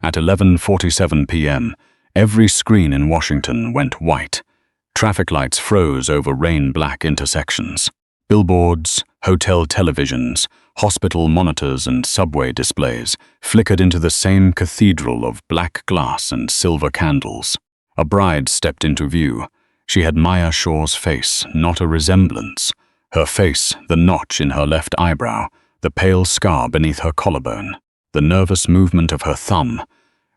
At 11:47 p.m., every screen in Washington went white. Traffic lights froze over rain-black intersections. Billboards, hotel televisions, hospital monitors and subway displays flickered into the same cathedral of black glass and silver candles. A bride stepped into view. She had Maya Shaw's face, not a resemblance. Her face, the notch in her left eyebrow, the pale scar beneath her collarbone, the nervous movement of her thumb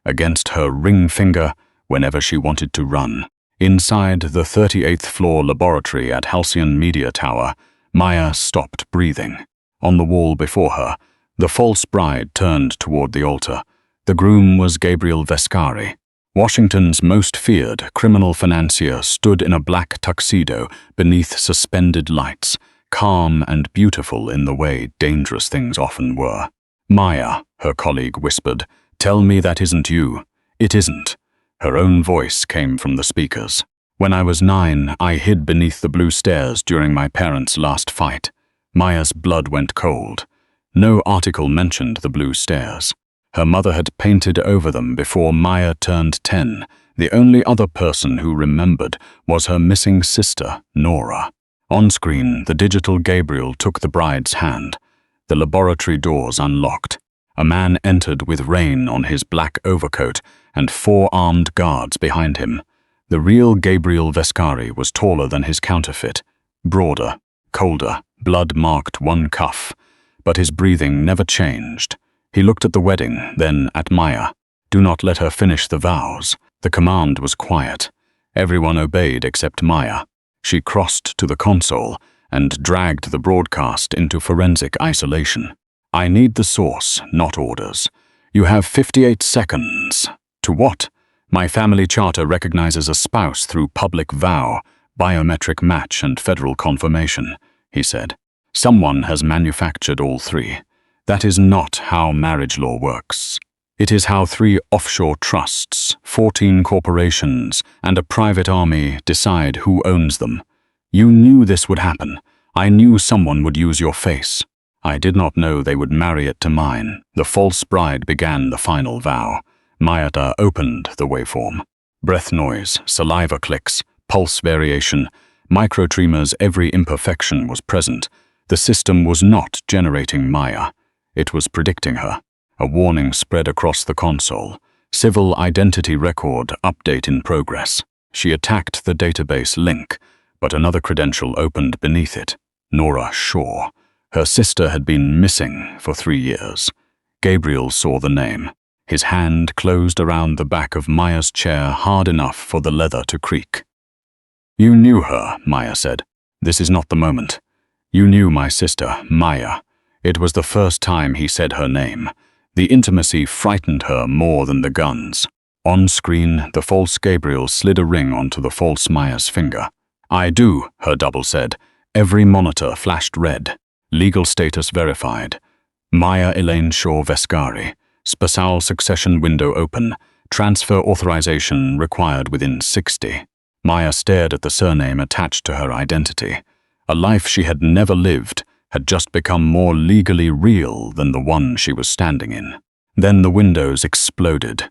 against her ring finger whenever she wanted to run. Inside the 38th floor laboratory at Halcyon Media Tower, Maya stopped breathing. On the wall before her, the false bride turned toward the altar. The groom was Gabriel Vescari. Washington's most feared criminal financier stood in a black tuxedo beneath suspended lights, calm and beautiful in the way dangerous things often were. "Maya," her colleague whispered, "tell me that isn't you." "It isn't." Her own voice came from the speakers. "When I was 9, I hid beneath the blue stairs during my parents' last fight." Maya's blood went cold. No article mentioned the blue stairs. Her mother had painted over them before Maya turned 10. The only other person who remembered was her missing sister, Nora. On screen, the digital Gabriel took the bride's hand. The laboratory doors unlocked. A man entered with rain on his black overcoat and 4 armed guards behind him. The real Gabriel Vescari was taller than his counterfeit, broader, colder, blood-marked one cuff, but his breathing never changed. He looked at the wedding, then at Maya. "Do not let her finish the vows." The command was quiet. Everyone obeyed except Maya. She crossed to the console and dragged the broadcast into forensic isolation. "I need the source, not orders. You have 58 seconds. To what? My family charter recognizes a spouse through public vow, biometric match and federal confirmation," he said. "Someone has manufactured all 3. That is not how marriage law works. It is how 3 offshore trusts, 14 corporations, and a private army decide who owns them. You knew this would happen. I knew someone would use your face. I did not know they would marry it to mine." The false bride began the final vow. Mayata opened the waveform. Breath noise, saliva clicks, pulse variation, microtremors, every imperfection was present. The system was not generating Maya. It was predicting her. A warning spread across the console. "Civil identity record update in progress." She attacked the database link, but another credential opened beneath it. Nora Shaw. Her sister had been missing for 3 years. Gabriel saw the name. His hand closed around the back of Maya's chair hard enough for the leather to creak. "You knew her," Maya said. "This is not the moment. You knew my sister, Maya." It was the first time he said her name. The intimacy frightened her more than the guns. On screen, the false Gabriel slid a ring onto the false Maya's finger. "I do," her double said. Every monitor flashed red. Legal status verified. Maya Elaine Shaw Vescari. Spousal succession window open. Transfer authorization required within 60. Maya stared at the surname attached to her identity. A life she had never lived had just become more legally real than the one she was standing in. Then the windows exploded.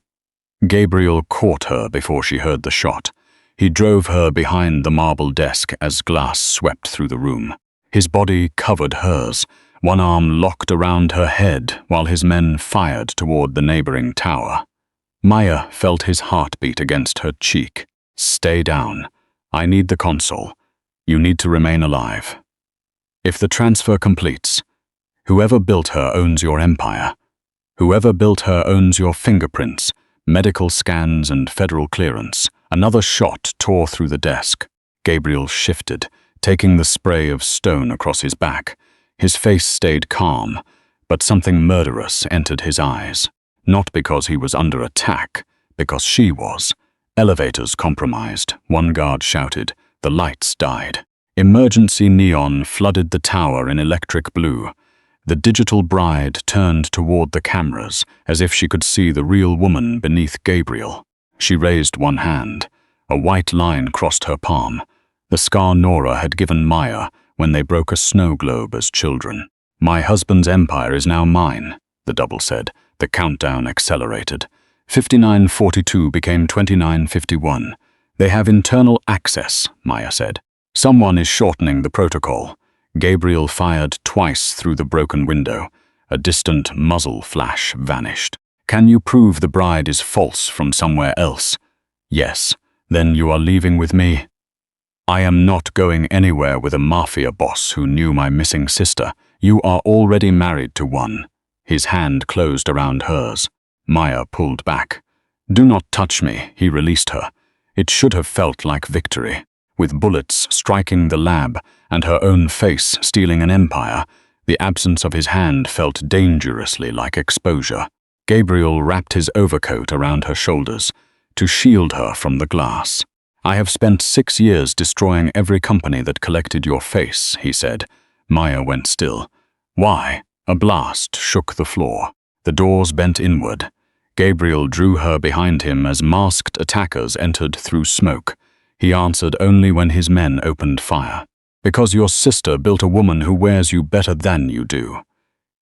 Gabriel caught her before she heard the shot. He drove her behind the marble desk as glass swept through the room. His body covered hers, one arm locked around her head while his men fired toward the neighboring tower. Maya felt his heartbeat against her cheek. "Stay down. I need the console. You need to remain alive. If the transfer completes, whoever built her owns your empire. Whoever built her owns your fingerprints, medical scans, and federal clearance." Another shot tore through the desk. Gabriel shifted, taking the spray of stone across his back. His face stayed calm, but something murderous entered his eyes. Not because he was under attack, because she was. "Elevators compromised," one guard shouted. The lights died. Emergency neon flooded the tower in electric blue. The digital bride turned toward the cameras, as if she could see the real woman beneath Gabriel. She raised one hand. A white line crossed her palm. The scar Nora had given Maya when they broke a snow globe as children. "My husband's empire is now mine," the double said. The countdown accelerated. 5942 became 2951. They have internal access, Maya said. Someone is shortening the protocol. Gabriel fired twice through the broken window. A distant muzzle flash vanished. Can you prove the bride is false from somewhere else? Yes. Then you are leaving with me? I am not going anywhere with a mafia boss who knew my missing sister. You are already married to one. His hand closed around hers. Maya pulled back. Do not touch me, he released her. It should have felt like victory. With bullets striking the lab and her own face stealing an empire, the absence of his hand felt dangerously like exposure. Gabriel wrapped his overcoat around her shoulders to shield her from the glass. I have spent 6 years destroying every company that collected your face, he said. Maya went still. Why? A blast shook the floor. The doors bent inward. Gabriel drew her behind him as masked attackers entered through smoke. He answered only when his men opened fire. Because your sister built a woman who wears you better than you do.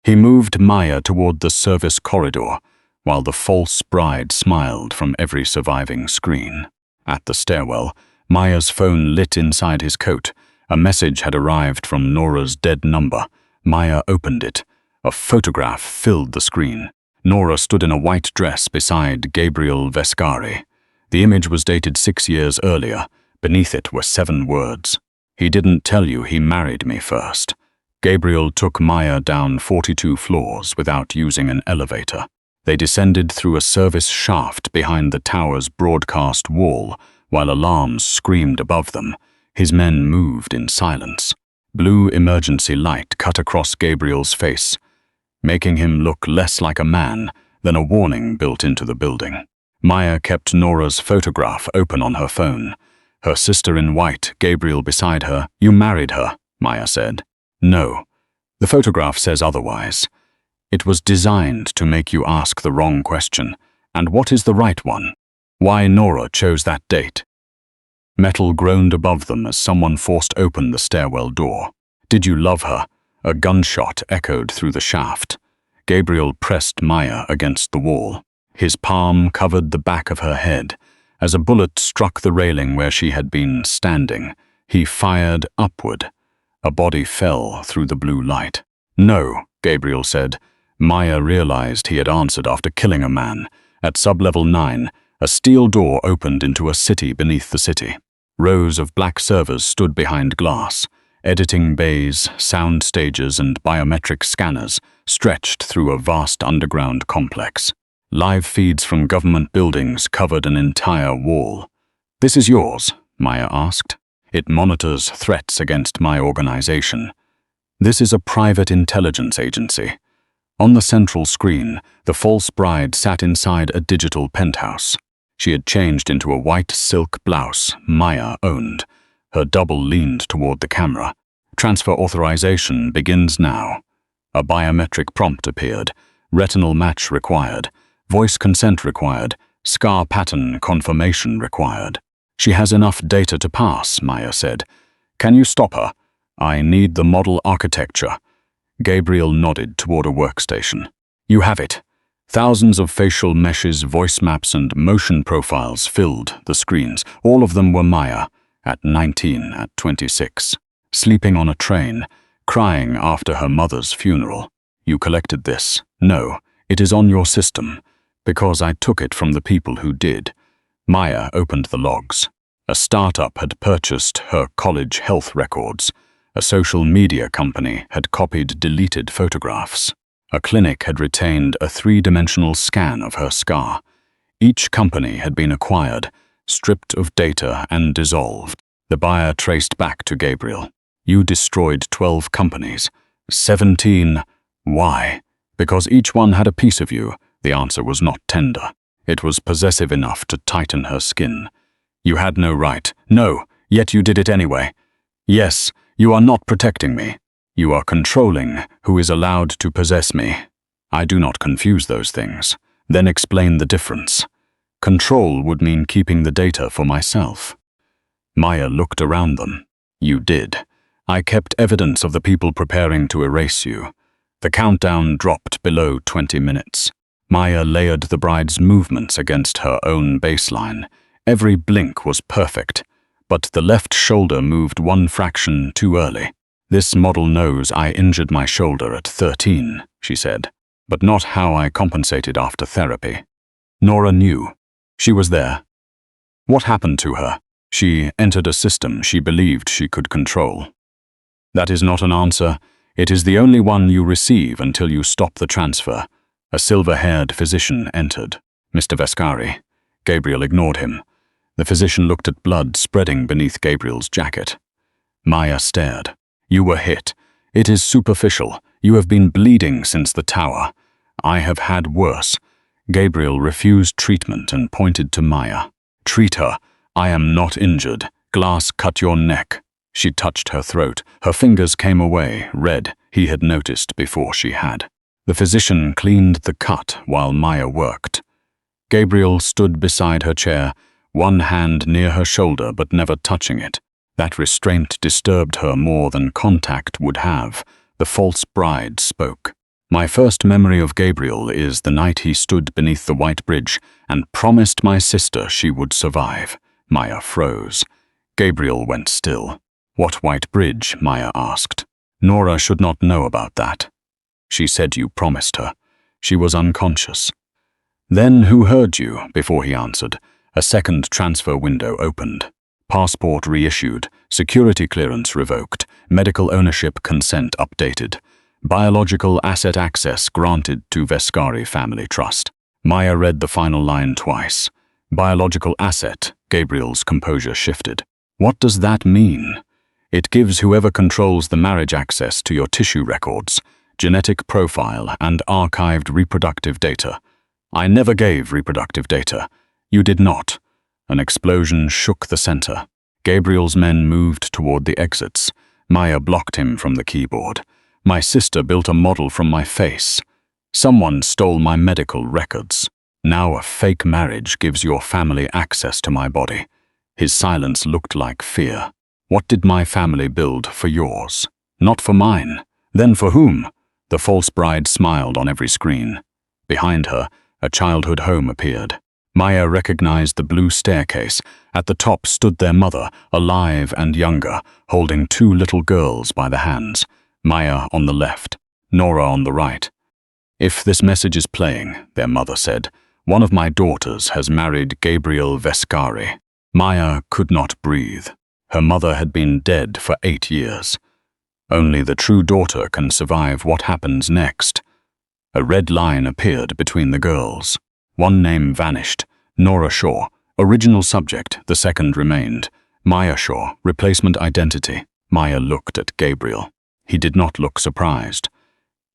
He moved Maya toward the service corridor, while the false bride smiled from every surviving screen. At the stairwell, Maya's phone lit inside his coat. A message had arrived from Nora's dead number. Maya opened it. A photograph filled the screen. Nora stood in a white dress beside Gabriel Vescari. The image was dated 6 years earlier. Beneath it were 7 words. He didn't tell you he married me first. Gabriel took Maya down 42 floors without using an elevator. They descended through a service shaft behind the tower's broadcast wall, while alarms screamed above them. His men moved in silence. Blue emergency light cut across Gabriel's face, making him look less like a man than a warning built into the building. Maya kept Nora's photograph open on her phone. Her sister in white, Gabriel beside her. You married her, Maya said. No. The photograph says otherwise. It was designed to make you ask the wrong question. And what is the right one? Why Nora chose that date? Metal groaned above them as someone forced open the stairwell door. Did you love her? A gunshot echoed through the shaft. Gabriel pressed Maya against the wall. His palm covered the back of her head. As a bullet struck the railing where she had been standing, he fired upward. A body fell through the blue light. No, Gabriel said. Maya realized he had answered after killing a man. At sub-level 9, a steel door opened into a city beneath the city. Rows of black servers stood behind glass. Editing bays, sound stages, and biometric scanners stretched through a vast underground complex. Live feeds from government buildings covered an entire wall. This is yours, Maya asked. It monitors threats against my organization. This is a private intelligence agency. On the central screen, the false bride sat inside a digital penthouse. She had changed into a white silk blouse Maya owned. Her double leaned toward the camera. Transfer authorization begins now. A biometric prompt appeared. Retinal match required. Voice consent required. Scar pattern confirmation required. She has enough data to pass, Maya said. Can you stop her? I need the model architecture. Gabriel nodded toward a workstation. You have it. Thousands of facial meshes, voice maps, and motion profiles filled the screens. All of them were Maya, at 19, at 26, sleeping on a train, crying after her mother's funeral. You collected this. No, it is on your system, because I took it from the people who did. Maya opened the logs. A startup had purchased her college health records. A social media company had copied deleted photographs. A clinic had retained a 3-dimensional scan of her scar. Each company had been acquired, stripped of data, and dissolved. The buyer traced back to Gabriel. You destroyed 12 companies. 17. Why? Because each one had a piece of you. The answer was not tender. It was possessive enough to tighten her skin. You had no right. No, yet you did it anyway. Yes, you are not protecting me. You are controlling who is allowed to possess me. I do not confuse those things. Then explain the difference. Control would mean keeping the data for myself. Maya looked around them. You did. I kept evidence of the people preparing to erase you. The countdown dropped below 20 minutes. Maya layered the bride's movements against her own baseline. Every blink was perfect, but the left shoulder moved one fraction too early. "This model knows I injured my shoulder at 13, she said, "but not how I compensated after therapy." Nora knew. She was there. What happened to her? She entered a system she believed she could control. That is not an answer. It is the only one you receive until you stop the transfer. A silver-haired physician entered. "Mr. Vescari." Gabriel ignored him. The physician looked at blood spreading beneath Gabriel's jacket. Maya stared. "You were hit. It is superficial. You have been bleeding since the tower. I have had worse." Gabriel refused treatment and pointed to Maya. "Treat her. I am not injured. Glass cut your neck." She touched her throat. Her fingers came away, red. He had noticed before she had. The physician cleaned the cut while Maya worked. Gabriel stood beside her chair, one hand near her shoulder but never touching it. That restraint disturbed her more than contact would have. The false bride spoke. "My first memory of Gabriel is the night he stood beneath the white bridge and promised my sister she would survive." Maya froze. Gabriel went still. "What white bridge?" Maya asked. "Nora should not know about that." "She said you promised her." "She was unconscious." "Then who heard you?" Before he answered, a second transfer window opened. Passport reissued, security clearance revoked, medical ownership consent updated. Biological asset access granted to Vescari Family Trust. Maya read the final line twice. Biological asset. Gabriel's composure shifted. "What does that mean?" "It gives whoever controls the marriage access to your tissue records, genetic profile, and archived reproductive data." "I never gave reproductive data." "You did not." An explosion shook the center. Gabriel's men moved toward the exits. Maya blocked him from the keyboard. "My sister built a model from my face. Someone stole my medical records. Now a fake marriage gives your family access to my body." His silence looked like fear. "What did my family build for yours?" "Not for mine." "Then for whom?" The false bride smiled on every screen. Behind her, a childhood home appeared. Maya recognized the blue staircase. At the top stood their mother, alive and younger, holding two little girls by the hands. Maya on the left, Nora on the right. "If this message is playing," their mother said, "one of my daughters has married Gabriel Vescari." Maya could not breathe. Her mother had been dead for 8 years. Only the true daughter can survive what happens next. A red line appeared between the girls. One name vanished. Nora Shaw. Original subject, the second remained. Maya Shaw. Replacement identity. Maya looked at Gabriel. He did not look surprised.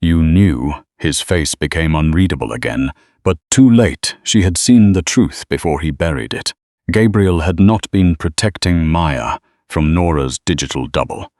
"You knew." His face became unreadable again, but too late. She had seen the truth before he buried it. Gabriel had not been protecting Maya from Nora's digital double.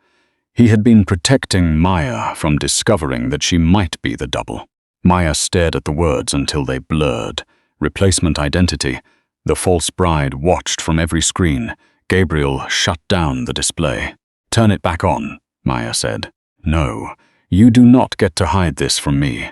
He had been protecting Maya from discovering that she might be the double. Maya stared at the words until they blurred. Replacement identity. The false bride watched from every screen. Gabriel shut down the display. "Turn it back on," Maya said. "No, you do not get to hide this from me.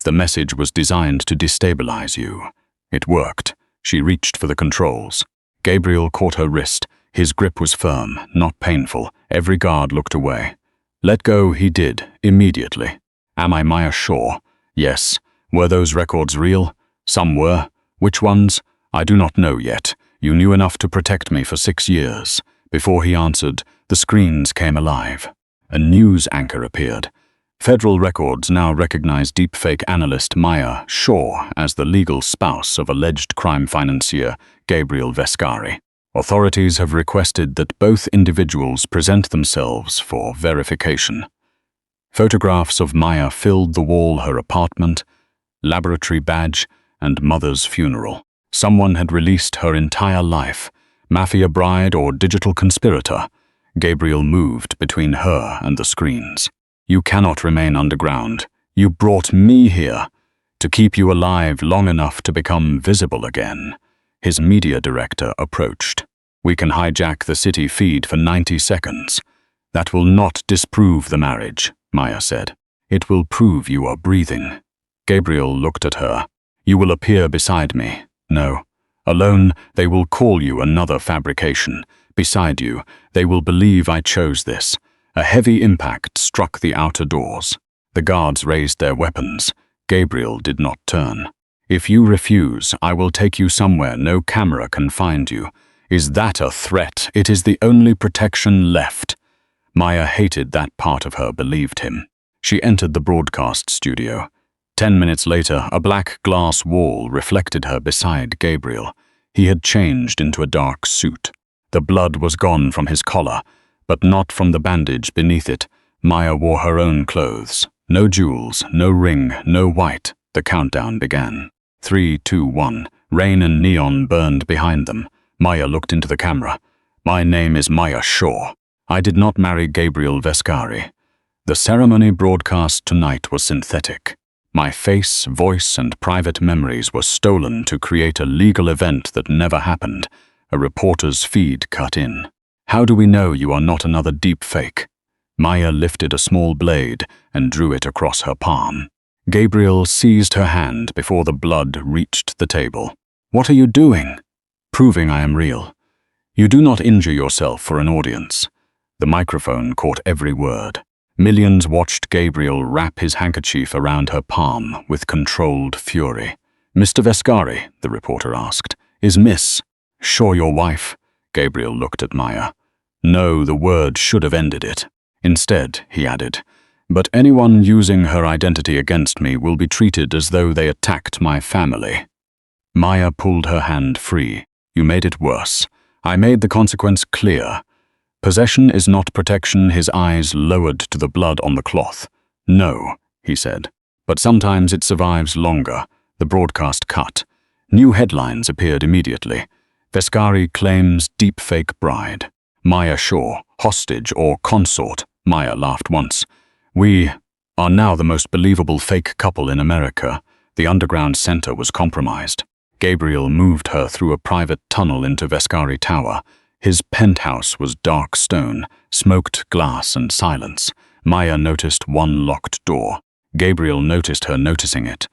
The message was designed to destabilize you." It worked. She reached for the controls. Gabriel caught her wrist. His grip was firm, not painful. Every guard looked away. Let go he did, immediately. "Am I Maya Shaw?" "Yes." "Were those records real?" "Some were." "Which ones?" "I do not know yet. You knew enough to protect me for 6 years." Before he answered, the screens came alive. A news anchor appeared. Federal records now recognize deepfake analyst Maya Shaw as the legal spouse of alleged crime financier Gabriel Vescari. Authorities have requested that both individuals present themselves for verification. Photographs of Maya filled the wall her apartment, laboratory badge, and mother's funeral. Someone had released her entire life. Mafia bride or digital conspirator. Gabriel moved between her and the screens. "You cannot remain underground. You brought me here to keep you alive long enough to become visible again." His media director approached. "We can hijack the city feed for 90 seconds. "That will not disprove the marriage," Maya said. "It will prove you are breathing." Gabriel looked at her. You will appear beside me. No. Alone, they will call you another fabrication. Beside you, they will believe I chose this. A heavy impact struck the outer doors. The guards raised their weapons. Gabriel did not turn. If you refuse, I will take you somewhere no camera can find you. Is that a threat? It is the only protection left. Maya hated that part of her believed him. She entered the broadcast studio. 10 minutes later, a black glass wall reflected her beside Gabriel. He had changed into a dark suit. The blood was gone from his collar, but not from the bandage beneath it. Maya wore her own clothes. No jewels, no ring, no white. The countdown began. 3, 2, 1. Rain and neon burned behind them. Maya looked into the camera. My name is Maya Shaw. I did not marry Gabriel Vescari. The ceremony broadcast tonight was synthetic. My face, voice, and private memories were stolen to create a legal event that never happened. A reporter's feed cut in. How do we know you are not another deepfake? Maya lifted a small blade and drew it across her palm. Gabriel seized her hand before the blood reached the table. What are you doing? Proving I am real. You do not injure yourself for an audience. The microphone caught every word. Millions watched Gabriel wrap his handkerchief around her palm with controlled fury. Mr. Vescari, the reporter asked, is Miss Shaw your wife? Gabriel looked at Maya. No, the word should have ended it. Instead, he added, but anyone using her identity against me will be treated as though they attacked my family. Maya pulled her hand free. You made it worse. I made the consequence clear. Possession is not protection. His eyes lowered to the blood on the cloth. No, he said, but sometimes it survives longer. The broadcast cut. New headlines appeared immediately. Vescari claims deepfake bride. Maya Shaw, hostage or consort. Maya laughed once. We are now the most believable fake couple in America. The underground center was compromised. Gabriel moved her through a private tunnel into Vescari Tower. His penthouse was dark stone, smoked glass and silence. Maya noticed one locked door. Gabriel noticed her noticing it.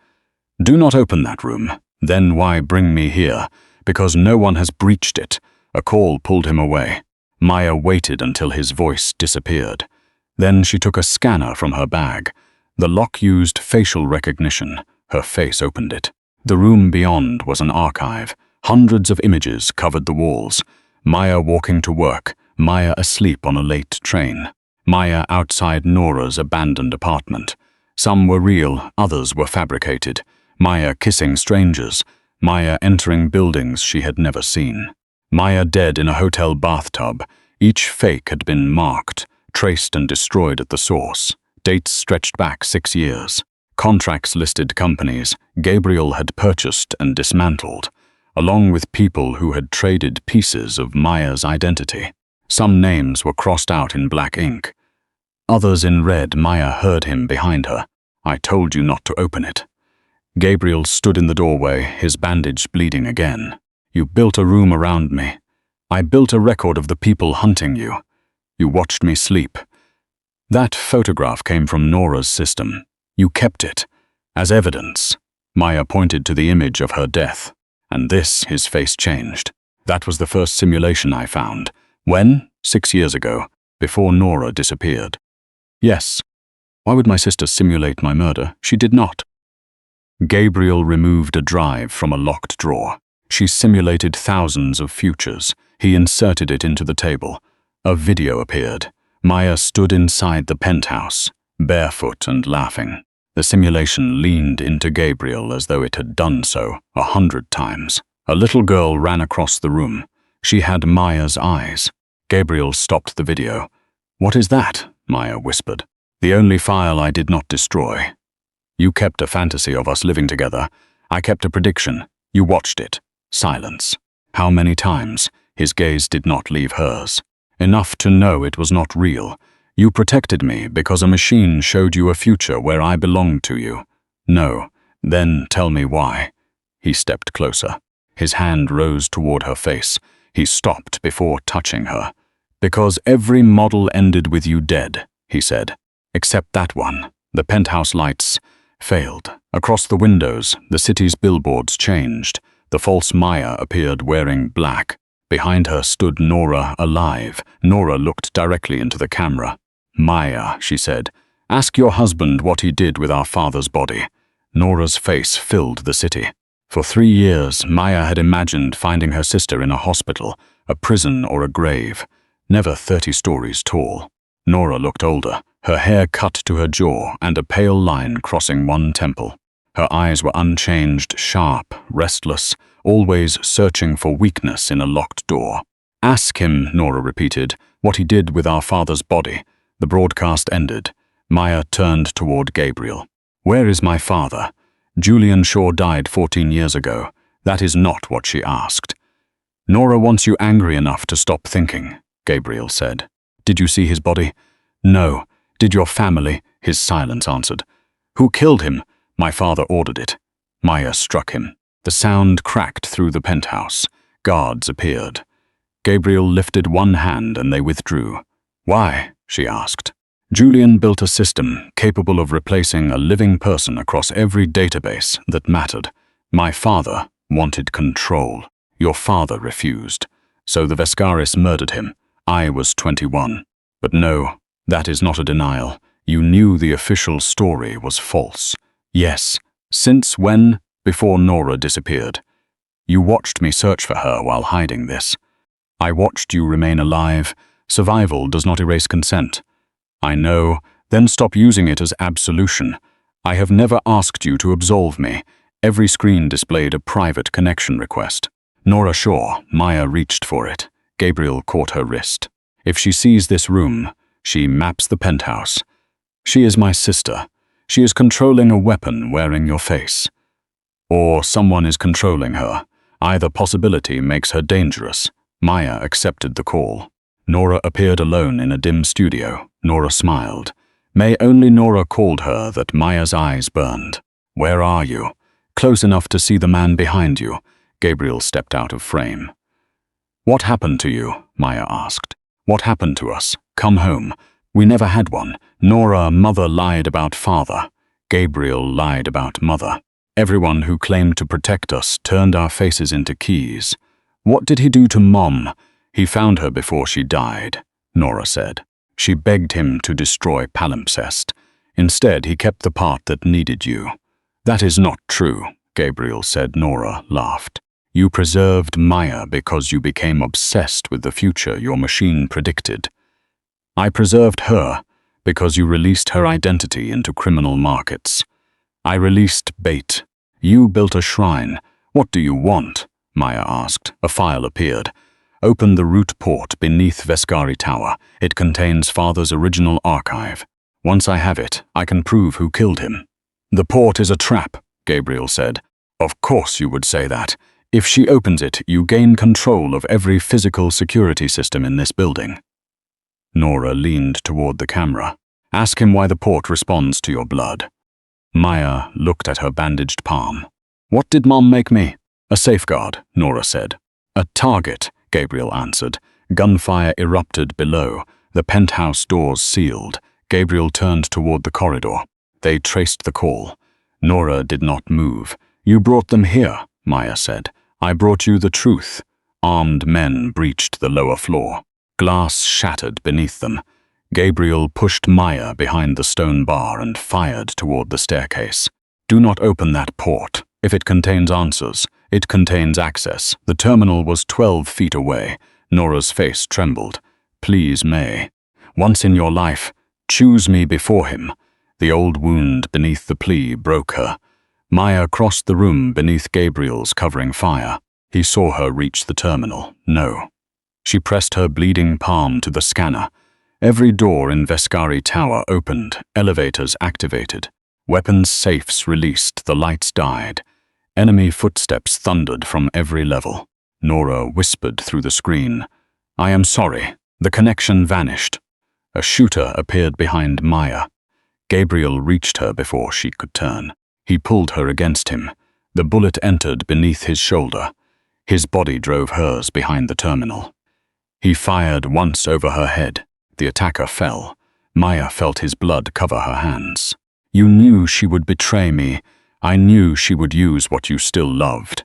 Do not open that room. Then why bring me here? Because no one has breached it. A call pulled him away. Maya waited until his voice disappeared. Then she took a scanner from her bag. The lock used facial recognition. Her face opened it. The room beyond was an archive. Hundreds of images covered the walls. Maya walking to work. Maya asleep on a late train. Maya outside Nora's abandoned apartment. Some were real, others were fabricated. Maya kissing strangers. Maya entering buildings she had never seen. Maya dead in a hotel bathtub. Each fake had been marked, traced and destroyed at the source. Dates stretched back 6 years. Contracts listed companies Gabriel had purchased and dismantled, along with people who had traded pieces of Maya's identity. Some names were crossed out in black ink. Others in red. Maya heard him behind her. I told you not to open it. Gabriel stood in the doorway, his bandage bleeding again. You built a room around me. I built a record of the people hunting you. You watched me sleep. That photograph came from Nora's system. You kept it. As evidence. Maya pointed to the image of her death. And this, his face changed. That was the first simulation I found. When? 6 years ago, before Nora disappeared. Yes. Why would my sister simulate my murder? She did not. Gabriel removed a drive from a locked drawer. She simulated thousands of futures. He inserted it into the table. A video appeared. Maya stood inside the penthouse, barefoot and laughing. The simulation leaned into Gabriel as though it had done so 100 times. A little girl ran across the room. She had Maya's eyes. Gabriel stopped the video. What is that? Maya whispered. The only file I did not destroy. You kept a fantasy of us living together. I kept a prediction. You watched it. Silence. How many times? His gaze did not leave hers. Enough to know it was not real. You protected me because a machine showed you a future where I belonged to you. No. Then tell me why. He stepped closer. His hand rose toward her face. He stopped before touching her. Because every model ended with you dead, he said. Except that one. The penthouse lights. failed. Across the windows, the city's billboards changed. The false Maya appeared wearing black. Behind her stood Nora, alive. Nora looked directly into the camera. "Maya," she said, "ask your husband what he did with our father's body." Nora's face filled the city. For 3 years, Maya had imagined finding her sister in a hospital, a prison or a grave, never 30 stories tall. Nora looked older, her hair cut to her jaw and a pale line crossing one temple. Her eyes were unchanged, sharp, restless, always searching for weakness in a locked door. "Ask him," Nora repeated, "what he did with our father's body." The broadcast ended. Maya turned toward Gabriel. "Where is my father? Julian Shaw died 14 years ago. That is not what she asked." "Nora wants you angry enough to stop thinking," Gabriel said. "Did you see his body?" "No." "Did your family?" His silence answered. "Who killed him?" "My father ordered it." Maya struck him. The sound cracked through the penthouse. Guards appeared. Gabriel lifted one hand and they withdrew. "Why?" she asked. "Julian built a system capable of replacing a living person across every database that mattered. My father wanted control. Your father refused. So the Vescaris murdered him. I was 21. But no, that is not a denial. You knew the official story was false." "Yes." "Since when?" "Before Nora disappeared. You watched me search for her while hiding this. I watched you remain alive. Survival does not erase consent." "I know, then stop using it as absolution. I have never asked you to absolve me." Every screen displayed a private connection request. "Nora Shaw." Maya reached for it. Gabriel caught her wrist. "If she sees this room, she maps the penthouse. She is my sister. She is controlling a weapon wearing your face. Or someone is controlling her. Either possibility makes her dangerous." Maya accepted the call. Nora appeared alone in a dim studio. Nora smiled. May only Nora called her that Maya's eyes burned. "Where are you?" "Close enough to see the man behind you." Gabriel stepped out of frame. "What happened to you?" Maya asked. "What happened to us? Come home." "We never had one." Nora, mother lied about father. Gabriel lied about mother. Everyone who claimed to protect us turned our faces into keys. "What did he do to Mom?" "He found her before she died," Nora said. "She begged him to destroy palimpsest. Instead, he kept the part that needed you." "That is not true," Gabriel said. Nora laughed. "You preserved Maya because you became obsessed with the future your machine predicted. I preserved her because you released her identity into criminal markets. I released bait. You built a shrine. What do you want?" Maya asked. A file appeared. "Open the root port beneath Vescari Tower. It contains father's original archive. Once I have it, I can prove who killed him." "The port is a trap," Gabriel said. "Of course you would say that. If she opens it, you gain control of every physical security system in this building." Nora leaned toward the camera. "Ask him why the port responds to your blood." Maya looked at her bandaged palm. "What did Mom make me?" "A safeguard," Nora said. "A target," Gabriel answered. Gunfire erupted below. The penthouse doors sealed. Gabriel turned toward the corridor. They traced the call. Nora did not move. "You brought them here," Maya said. "I brought you the truth." Armed men breached the lower floor. Glass shattered beneath them. Gabriel pushed Maya behind the stone bar and fired toward the staircase. "Do not open that port. If it contains answers, it contains access." The terminal was 12 feet away. Nora's face trembled. "Please, May. Once in your life, choose me before him." The old wound beneath the plea broke her. Maya crossed the room beneath Gabriel's covering fire. He saw her reach the terminal. No. She pressed her bleeding palm to the scanner. Every door in Vescari Tower opened, elevators activated. Weapons safes released, the lights died. Enemy footsteps thundered from every level. Nora whispered through the screen, "I am sorry." The connection vanished. A shooter appeared behind Maya. Gabriel reached her before she could turn. He pulled her against him. The bullet entered beneath his shoulder. His body drove hers behind the terminal. He fired once over her head. The attacker fell. Maya felt his blood cover her hands. You knew she would betray me. I knew she would use what you still loved."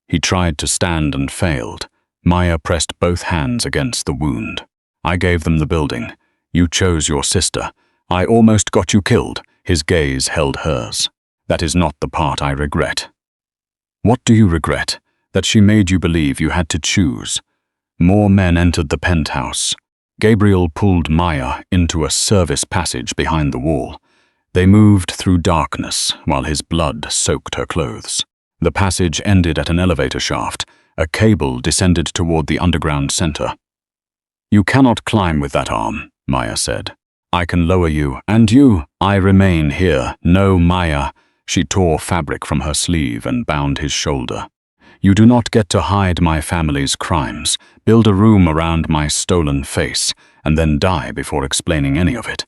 He tried to stand and failed. Maya pressed both hands against the wound. "I gave them the building. You chose your sister. I almost got you killed." His gaze held hers. "That is not the part I regret." "What do you regret?" "That she made you believe you had to choose." More men entered the penthouse. Gabriel pulled Maya into a service passage behind the wall. They moved through darkness while his blood soaked her clothes. The passage ended at an elevator shaft. A cable descended toward the underground center. "You cannot climb with that arm," Maya said. "I can lower you, and you. I remain here. No, Maya." She tore fabric from her sleeve and bound his shoulder. "You do not get to hide my family's crimes, build a room around my stolen face, and then die before explaining any of it."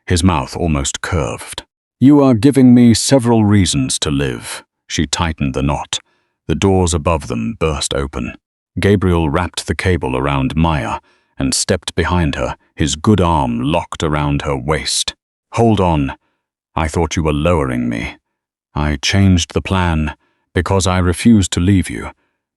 His mouth almost curved. "You are giving me several reasons to live." She tightened the knot. The doors above them burst open. Gabriel wrapped the cable around Maya and stepped behind her, his good arm locked around her waist. "Hold on. I thought you were lowering me. I changed the plan because I refused to leave you,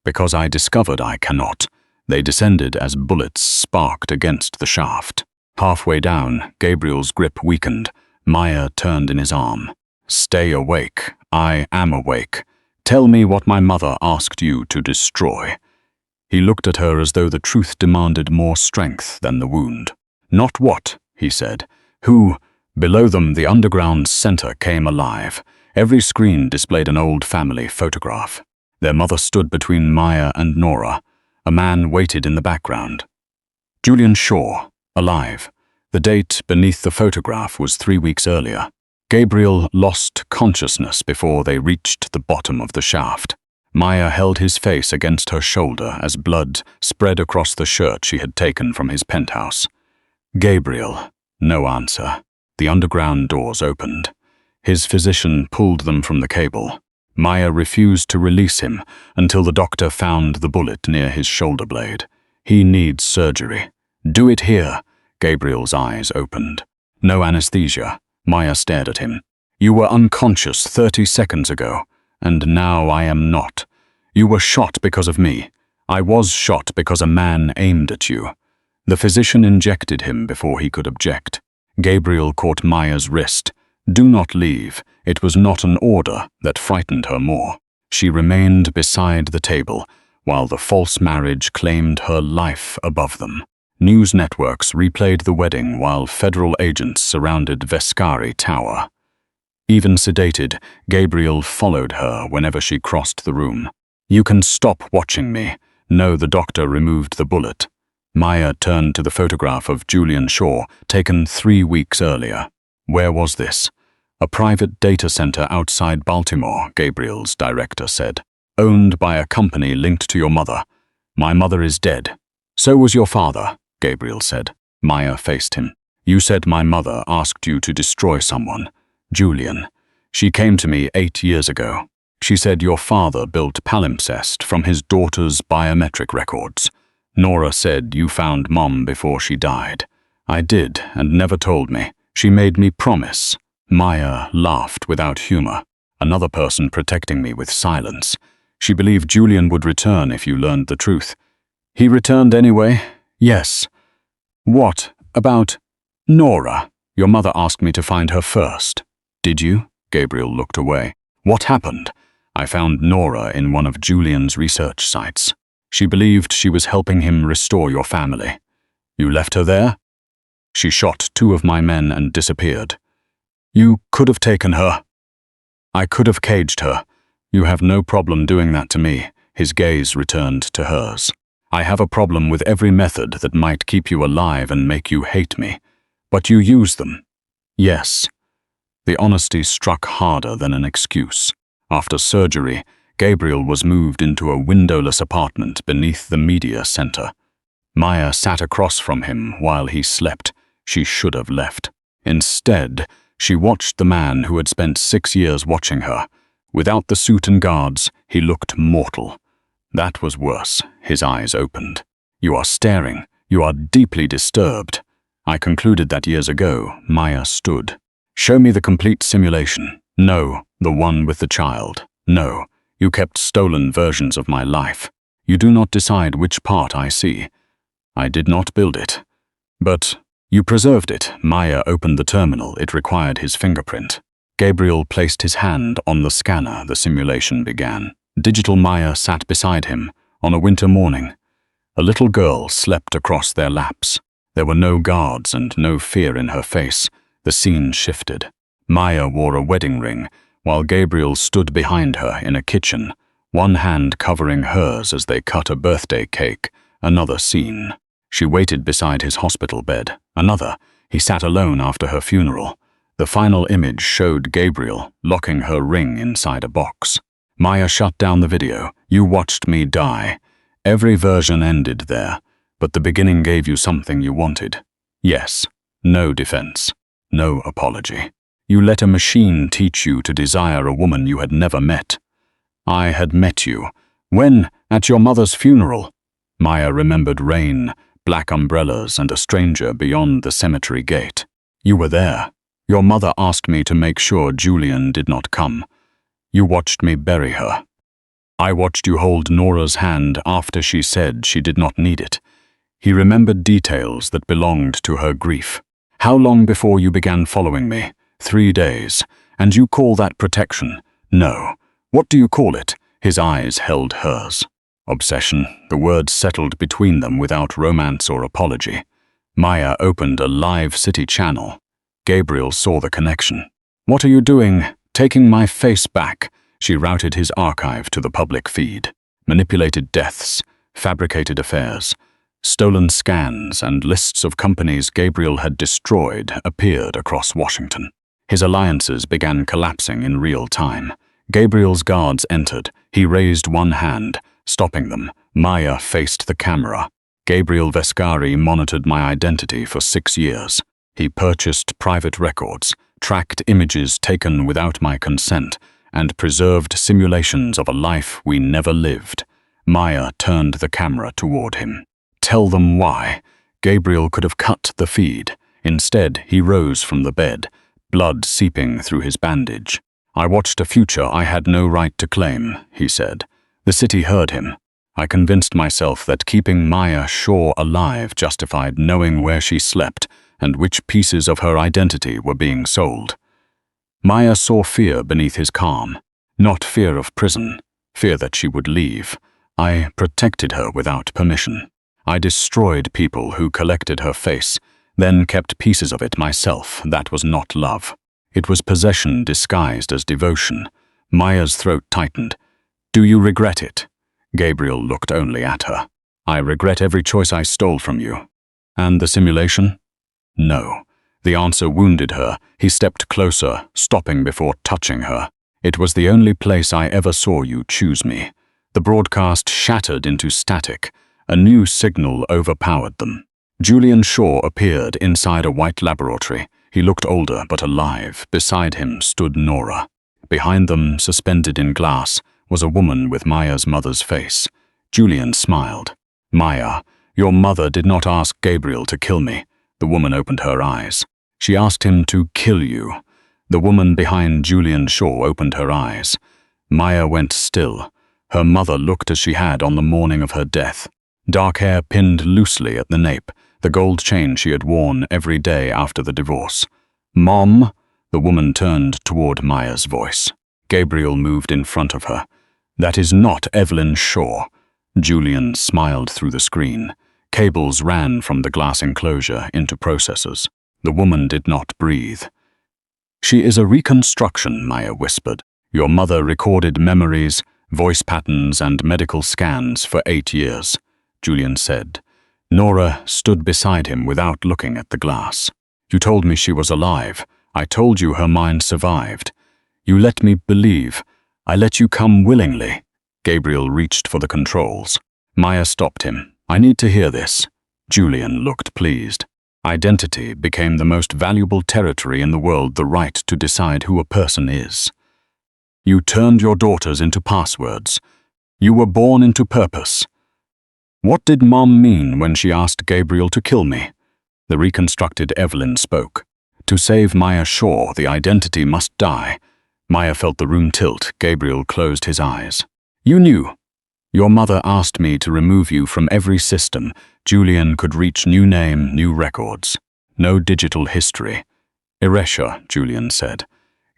because I discovered I cannot." They descended as bullets sparked against the shaft. Halfway down, Gabriel's grip weakened. Maya turned in his arm. "Stay awake. I am awake. Tell me what my mother asked you to destroy." He looked at her as though the truth demanded more strength than the wound. "Not what," he said. "Who?" Below them, the underground center came alive. Every screen displayed an old family photograph. Their mother stood between Maya and Nora. A man waited in the background. Julian Shaw, alive. The date beneath the photograph was 3 weeks earlier. Gabriel lost consciousness before they reached the bottom of the shaft. Maya held his face against her shoulder as blood spread across the shirt she had taken from his penthouse. "Gabriel." No answer. The underground doors opened. His physician pulled them from the cable. Maya refused to release him until the doctor found the bullet near his shoulder blade. "He needs surgery." "Do it here." Gabriel's eyes opened. "No anesthesia." Maya stared at him. "You were unconscious 30 seconds ago, and now I am not. You were shot because of me. I was shot because a man aimed at you." The physician injected him before he could object. Gabriel caught Maya's wrist. "Do not leave." It was not an order that frightened her more. She remained beside the table, while the false marriage claimed her life above them. News networks replayed the wedding while federal agents surrounded Vescari Tower. Even sedated, Gabriel followed her whenever she crossed the room. "You can stop watching me." No, the doctor removed the bullet. Maya turned to the photograph of Julian Shaw, taken 3 weeks earlier. Where was this? "A private data center outside Baltimore," Gabriel's director said. "Owned by a company linked to your mother. My mother is dead." "So was your father," Gabriel said. Maya faced him. "You said my mother asked you to destroy someone." "Julian. She came to me 8 years ago. She said your father built palimpsest from his daughter's biometric records. Nora said you found Mom before she died." "I did, and never told me. She made me promise." Maya laughed without humor. "Another person protecting me with silence. She believed Julian would return if you learned the truth." "He returned anyway?" "Yes." "What about Nora?" "Your mother asked me to find her first." "Did you?" Gabriel looked away. "What happened?" "I found Nora in one of Julian's research sites. She believed she was helping him restore your family." "You left her there?" "She shot 2 of my men and disappeared." "You could have taken her." "I could have caged her." "You have no problem doing that to me." His gaze returned to hers. "I have a problem with every method that might keep you alive and make you hate me. But you use them." "Yes." The honesty struck harder than an excuse. After surgery, Gabriel was moved into a windowless apartment beneath the media center. Maya sat across from him while he slept. She should have left. Instead, she watched the man who had spent 6 years watching her. Without the suit and guards, he looked mortal. That was worse. His eyes opened. "You are staring. You are deeply disturbed." "I concluded that years ago." Maya stood. Show me the complete simulation. No, the one with the child. No, you kept stolen versions of my life. You do not decide which part I see. I did not build it. But you preserved it. Maya opened the terminal. It required his fingerprint. Gabriel placed his hand on the scanner. The simulation began. Digital Maya sat beside him on a winter morning. A little girl slept across their laps. There were no guards and no fear in her face. The scene shifted. Maya wore a wedding ring, while Gabriel stood behind her in a kitchen, one hand covering hers as they cut a birthday cake. Another scene. She waited beside his hospital bed. Another. He sat alone after her funeral. The final image showed Gabriel locking her ring inside a box. Maya shut down the video. You watched me die. Every version ended there, but the beginning gave you something you wanted. Yes. No defense. No apology. You let a machine teach you to desire a woman you had never met. I had met you. When? At your mother's funeral. Maya remembered rain, black umbrellas, and a stranger beyond the cemetery gate. You were there. Your mother asked me to make sure Julian did not come. You watched me bury her. I watched you hold Nora's hand after she said she did not need it. He remembered details that belonged to her grief. How long before you began following me? 3 days. And you call that protection? No. What do you call it? His eyes held hers. Obsession. The words settled between them without romance or apology. Maya opened a live city channel. Gabriel saw the connection. What are you doing? Taking my face back. She routed his archive to the public feed. Manipulated deaths, fabricated affairs, stolen scans, and lists of companies Gabriel had destroyed appeared across Washington. His alliances began collapsing in real time. Gabriel's guards entered. He raised one hand, stopping them. Maya faced the camera. Gabriel Vescari monitored my identity for 6 years. He purchased private records, tracked images taken without my consent, and preserved simulations of a life we never lived. Maya turned the camera toward him. Tell them why. Gabriel could have cut the feed. Instead, he rose from the bed, blood seeping through his bandage. I watched a future I had no right to claim, he said. The city heard him. I convinced myself that keeping Maya Shaw alive justified knowing where she slept and which pieces of her identity were being sold. Maya saw fear beneath his calm. Not fear of prison, fear that she would leave. I protected her without permission. I destroyed people who collected her face, then kept pieces of it myself. That was not love. It was possession disguised as devotion. Maya's throat tightened. Do you regret it? Gabriel looked only at her. I regret every choice I stole from you. And the simulation? No. The answer wounded her. He stepped closer, stopping before touching her. It was the only place I ever saw you choose me. The broadcast shattered into static. A new signal overpowered them. Julian Shaw appeared inside a white laboratory. He looked older but alive. Beside him stood Nora. Behind them, suspended in glass, was a woman with Maya's mother's face. Julian smiled. Maya, your mother did not ask Gabriel to kill me. The woman opened her eyes. She asked him to kill you. The woman behind Julian Shaw opened her eyes. Maya went still. Her mother looked as she had on the morning of her death. Dark hair pinned loosely at the nape, the gold chain she had worn every day after the divorce. Mom? The woman turned toward Maya's voice. Gabriel moved in front of her. That is not Evelyn Shaw. Julian smiled through the screen. Cables ran from the glass enclosure into processors. The woman did not breathe. She is a reconstruction, Maya whispered. Your mother recorded memories, voice patterns, and medical scans for 8 years, Julian said. Nora stood beside him without looking at the glass. You told me she was alive. I told you her mind survived. You let me believe. I let you come willingly. Gabriel reached for the controls. Maya stopped him. I need to hear this. Julian looked pleased. Identity became the most valuable territory in the world, the right to decide who a person is. You turned your daughters into passwords. You were born into purpose. What did Mom mean when she asked Gabriel to kill me? The reconstructed Evelyn spoke. To save Maya Shaw, the identity must die. Maya felt the room tilt. Gabriel closed his eyes. You knew. Your mother asked me to remove you from every system. Julian could reach new name, new records. No digital history. Erasure, Julian said.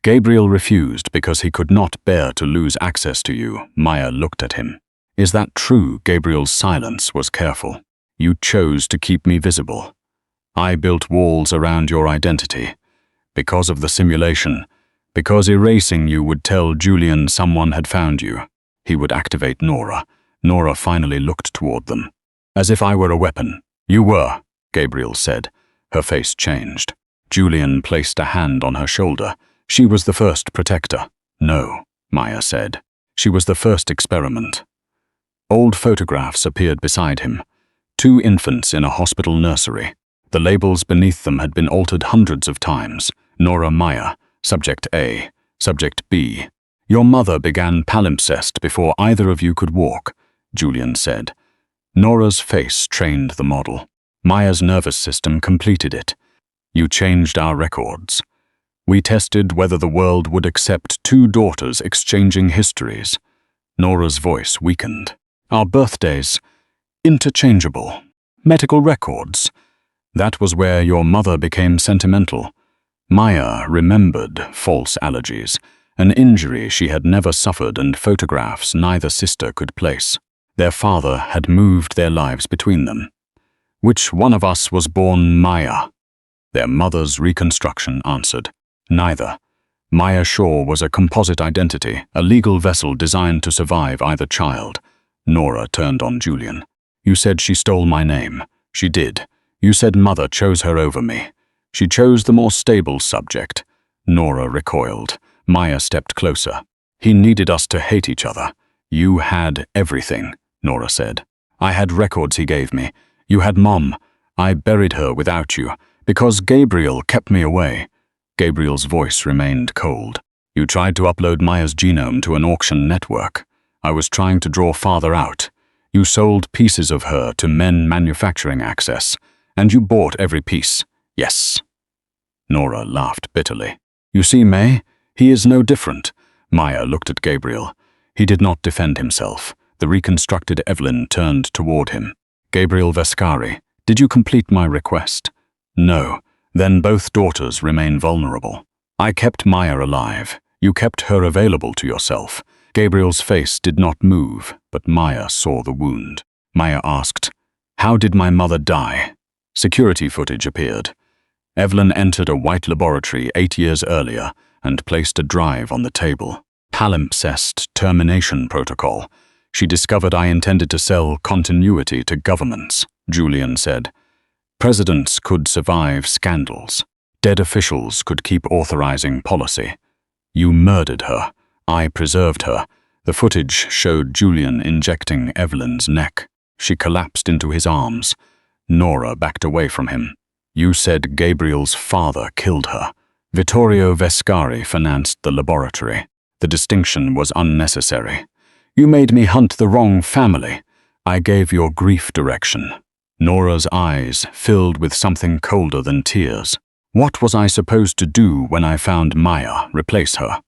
Gabriel refused because he could not bear to lose access to you. Maya looked at him. Is that true? Gabriel's silence was careful. You chose to keep me visible. I built walls around your identity. Because of the simulation. Because erasing you would tell Julian someone had found you. He would activate Nora. Nora finally looked toward them. As if I were a weapon. You were, Gabriel said. Her face changed. Julian placed a hand on her shoulder. She was the first protector. No, Maya said. She was the first experiment. Old photographs appeared beside him. 2 infants in a hospital nursery. The labels beneath them had been altered hundreds of times. Nora Maya, Subject A, Subject B. Your mother began palimpsest before either of you could walk, Julian said. Nora's face trained the model. Maya's nervous system completed it. You changed our records. We tested whether the world would accept 2 daughters exchanging histories. Nora's voice weakened. Our birthdays, interchangeable. Medical records. That was where your mother became sentimental. Maya remembered false allergies, an injury she had never suffered and photographs neither sister could place. Their father had moved their lives between them. Which one of us was born Maya? Their mother's reconstruction answered. Neither. Maya Shaw was a composite identity, a legal vessel designed to survive either child. Nora turned on Julian. You said she stole my name. She did. You said mother chose her over me. She chose the more stable subject. Nora recoiled. Maya stepped closer. He needed us to hate each other. You had everything, Nora said. I had records he gave me. You had Mom. I buried her without you, because Gabriel kept me away. Gabriel's voice remained cold. You tried to upload Maya's genome to an auction network. I was trying to draw father out. You sold pieces of her to men manufacturing access, and you bought every piece. Yes. Nora laughed bitterly. You see, May, he is no different. Maya looked at Gabriel. He did not defend himself. The reconstructed Evelyn turned toward him. Gabriel Vescari, did you complete my request? No. Then both daughters remain vulnerable. I kept Maya alive. You kept her available to yourself. Gabriel's face did not move, but Maya saw the wound. Maya asked, how did my mother die? Security footage appeared. Evelyn entered a white laboratory 8 years earlier and placed a drive on the table. Palimpsest termination protocol. She discovered I intended to sell continuity to governments, Julian said. Presidents could survive scandals. Dead officials could keep authorizing policy. You murdered her. I preserved her. The footage showed Julian injecting Evelyn's neck. She collapsed into his arms. Nora backed away from him. You said Gabriel's father killed her. Vittorio Vescari financed the laboratory. The distinction was unnecessary. You made me hunt the wrong family. I gave your grief direction. Nora's eyes filled with something colder than tears. What was I supposed to do when I found Maya replace her?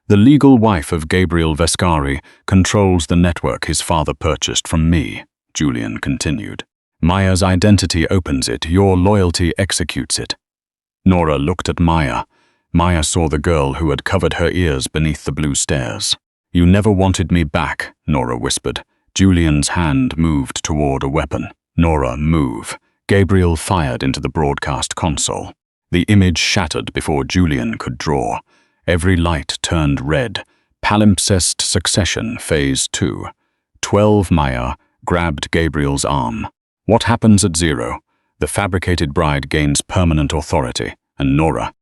The legal wife of Gabriel Vescari controls the network his father purchased from me, Julian continued. Maya's identity opens it, your loyalty executes it. Nora looked at Maya. Maya saw the girl who had covered her ears beneath the blue stairs. You never wanted me back, Nora whispered. Julian's hand moved toward a weapon. Nora, move. Gabriel fired into the broadcast console. The image shattered before Julian could draw. Every light turned red. Palimpsest succession, phase 2. 12 Maya grabbed Gabriel's arm. What happens at 0? The fabricated bride gains permanent authority, and Nora.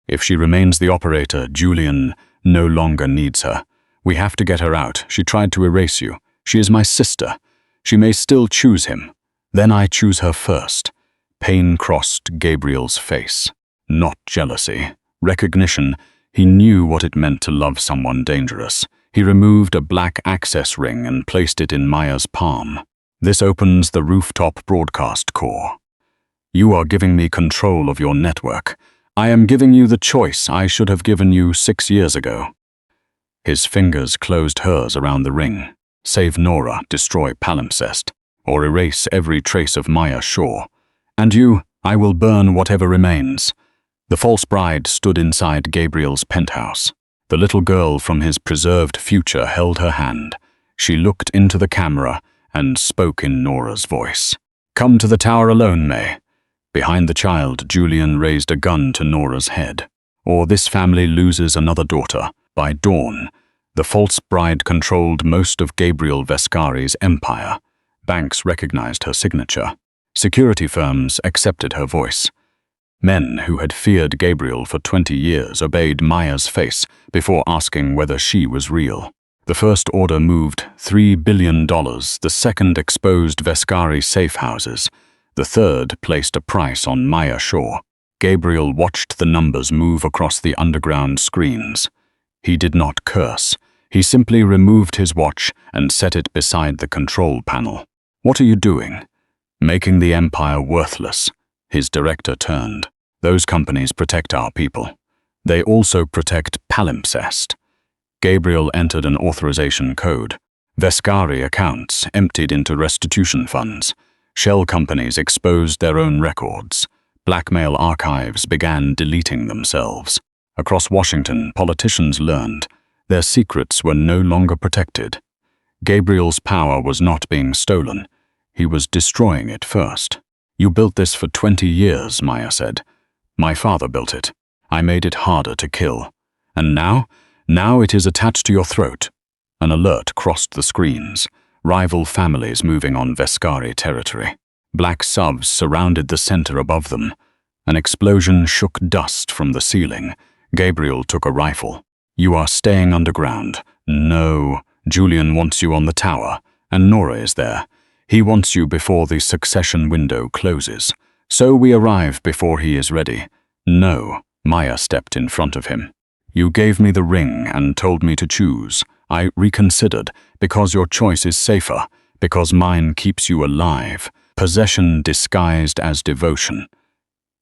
If she remains the operator, Julian no longer needs her. We have to get her out. She tried to erase you. She is my sister. She may still choose him. Then I choose her first. Pain crossed Gabriel's face. Not jealousy. Recognition. He knew what it meant to love someone dangerous. He removed a black access ring and placed it in Maya's palm. This opens the rooftop broadcast core. You are giving me control of your network. I am giving you the choice I should have given you 6 years ago. His fingers closed hers around the ring. Save Nora, destroy palimpsest, or erase every trace of Maya Shaw. And you, I will burn whatever remains. The false bride stood inside Gabriel's penthouse. The little girl from his preserved future held her hand. She looked into the camera and spoke in Nora's voice. Come to the tower alone, May. Behind the child, Julian raised a gun to Nora's head. Or this family loses another daughter. By dawn, the false bride controlled most of Gabriel Vescari's empire. Banks recognized her signature. Security firms accepted her voice. Men who had feared Gabriel for 20 years obeyed Maya's face before asking whether she was real. The first order moved $3 billion, the second exposed Vescari safe houses, the third placed a price on Maya Shaw. Gabriel watched the numbers move across the underground screens. He did not curse. He simply removed his watch and set it beside the control panel. What are you doing? Making the empire worthless. His director turned. Those companies protect our people. They also protect palimpsest. Gabriel entered an authorization code. Vescari accounts emptied into restitution funds. Shell companies exposed their own records. Blackmail archives began deleting themselves. Across Washington, politicians learned their secrets were no longer protected. Gabriel's power was not being stolen. He was destroying it first. You built this for 20 years, Maya said. My father built it. I made it harder to kill. And now it is attached to your throat. An alert crossed the screens. Rival families moving on Vescari territory. Black subs surrounded the center above them. An explosion shook dust from the ceiling. Gabriel took a rifle. You are staying underground. No, Julian wants you on the tower, and Nora is there. He wants you before the succession window closes. So we arrive before he is ready. No, Maya stepped in front of him. You gave me the ring and told me to choose. I reconsidered, because your choice is safer, because mine keeps you alive. Possession disguised as devotion.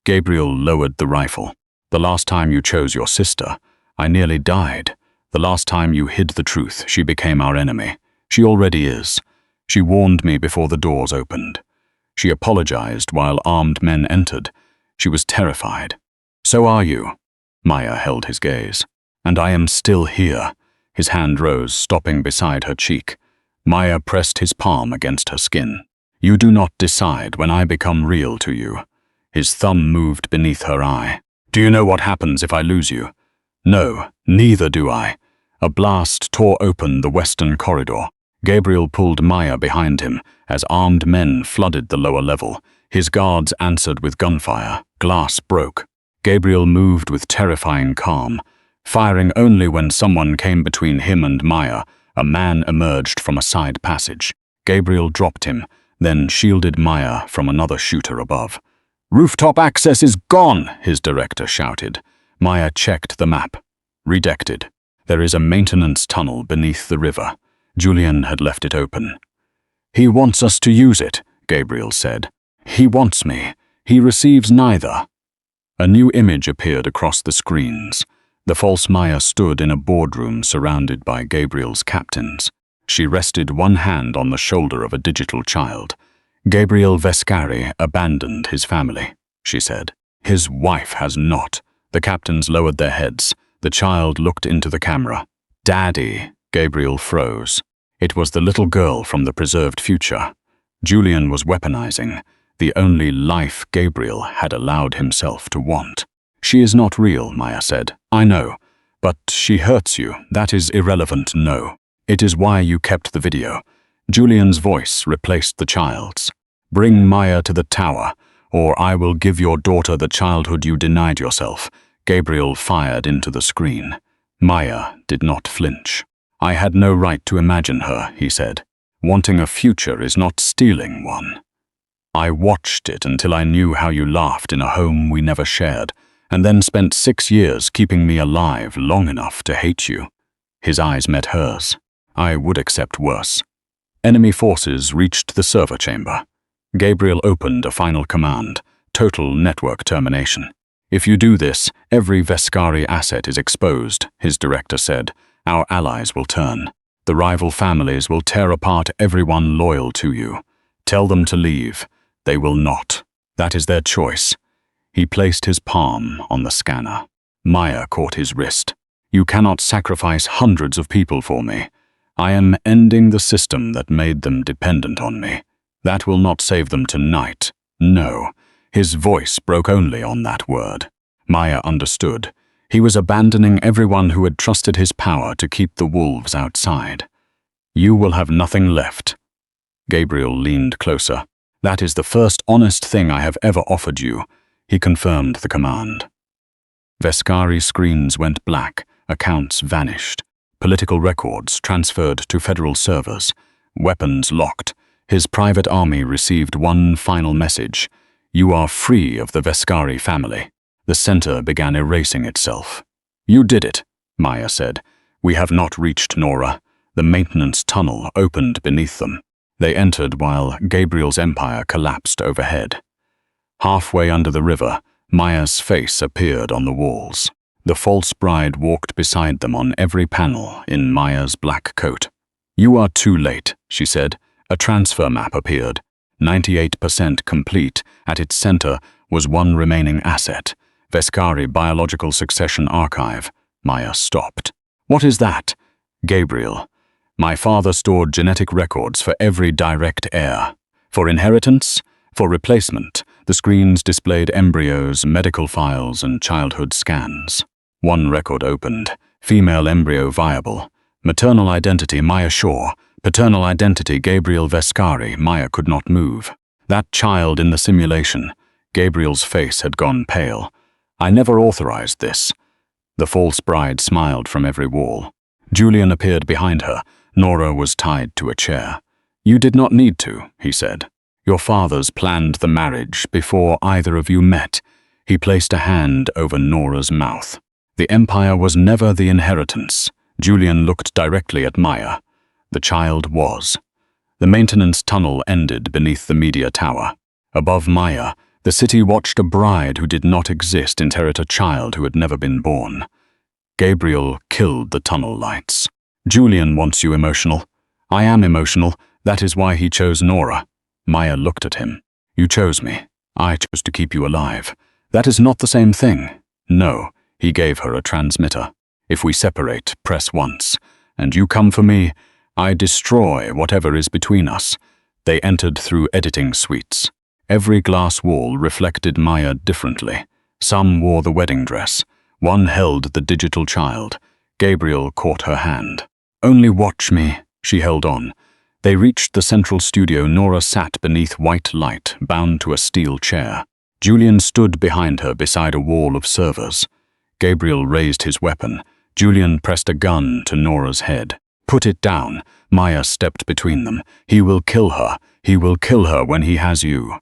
Gabriel lowered the rifle. The last time you chose your sister, I nearly died. The last time you hid the truth, she became our enemy. She already is. She warned me before the doors opened. She apologized while armed men entered. She was terrified. So are you. Maya held his gaze. And I am still here. His hand rose, stopping beside her cheek. Maya pressed his palm against her skin. You do not decide when I become real to you. His thumb moved beneath her eye. Do you know what happens if I lose you? No, neither do I. A blast tore open the western corridor. Gabriel pulled Maya behind him as armed men flooded the lower level. His guards answered with gunfire. Glass broke. Gabriel moved with terrifying calm. Firing only when someone came between him and Maya, a man emerged from a side passage. Gabriel dropped him, then shielded Maya from another shooter above. Rooftop access is gone, his director shouted. Maya checked the map. Redacted. There is a maintenance tunnel beneath the river. Julian had left it open. He wants us to use it, Gabriel said. He wants me. He receives neither. A new image appeared across the screens. The false Maya stood in a boardroom surrounded by Gabriel's captains. She rested one hand on the shoulder of a digital child. Gabriel Vescari abandoned his family, she said. His wife has not. The captains lowered their heads. The child looked into the camera. Daddy, Gabriel froze. It was the little girl from the preserved future. Julian was weaponizing, the only life Gabriel had allowed himself to want. She is not real, Maya said. I know. But she hurts you. That is irrelevant, no. It is why you kept the video. Julian's voice replaced the child's. Bring Maya to the tower, or I will give your daughter the childhood you denied yourself. Gabriel fired into the screen. Maya did not flinch. I had no right to imagine her, he said. Wanting a future is not stealing one. I watched it until I knew how you laughed in a home we never shared, and then spent 6 years keeping me alive long enough to hate you. His eyes met hers. I would accept worse. Enemy forces reached the server chamber. Gabriel opened a final command, total network termination. If you do this, every Vescari asset is exposed, his director said. Our allies will turn. The rival families will tear apart everyone loyal to you. Tell them to leave. They will not. That is their choice. He placed his palm on the scanner. Maya caught his wrist. You cannot sacrifice hundreds of people for me. I am ending the system that made them dependent on me. That will not save them tonight. No. His voice broke only on that word. Maya understood. He was abandoning everyone who had trusted his power to keep the wolves outside. You will have nothing left. Gabriel leaned closer. That is the first honest thing I have ever offered you. He confirmed the command. Vescari's screens went black, accounts vanished, political records transferred to federal servers, weapons locked. His private army received one final message. You are free of the Vescari family. The center began erasing itself. You did it, Maya said. We have not reached Nora. The maintenance tunnel opened beneath them. They entered while Gabriel's empire collapsed overhead. Halfway under the river, Maya's face appeared on the walls. The false bride walked beside them on every panel in Maya's black coat. You are too late, she said. A transfer map appeared. 98% complete. At its center was one remaining asset. Vescari Biological Succession Archive. Maya stopped. What is that? Gabriel. My father stored genetic records for every direct heir. For inheritance, for replacement, the screens displayed embryos, medical files, and childhood scans. One record opened. Female embryo viable. Maternal identity Maya Shaw. Paternal identity Gabriel Vescari. Maya could not move. That child in the simulation. Gabriel's face had gone pale. I never authorized this. The false bride smiled from every wall. Julian appeared behind her. Nora was tied to a chair. You did not need to, he said. Your fathers planned the marriage before either of you met. He placed a hand over Nora's mouth. The empire was never the inheritance. Julian looked directly at Maya. The child was. The maintenance tunnel ended beneath the media tower. Above Maya, the city watched a bride who did not exist inherit a child who had never been born. Gabriel killed the tunnel lights. Julian wants you emotional. I am emotional. That is why he chose Nora. Maya looked at him. You chose me. I chose to keep you alive. That is not the same thing. No, he gave her a transmitter. If we separate, press once. And you come for me, I destroy whatever is between us. They entered through editing suites. Every glass wall reflected Maya differently. Some wore the wedding dress. One held the digital child. Gabriel caught her hand. Only watch me, she held on. They reached the central studio. Nora sat beneath white light, bound to a steel chair. Julian stood behind her beside a wall of servers. Gabriel raised his weapon. Julian pressed a gun to Nora's head. Put it down. Maya stepped between them. He will kill her. He will kill her when he has you.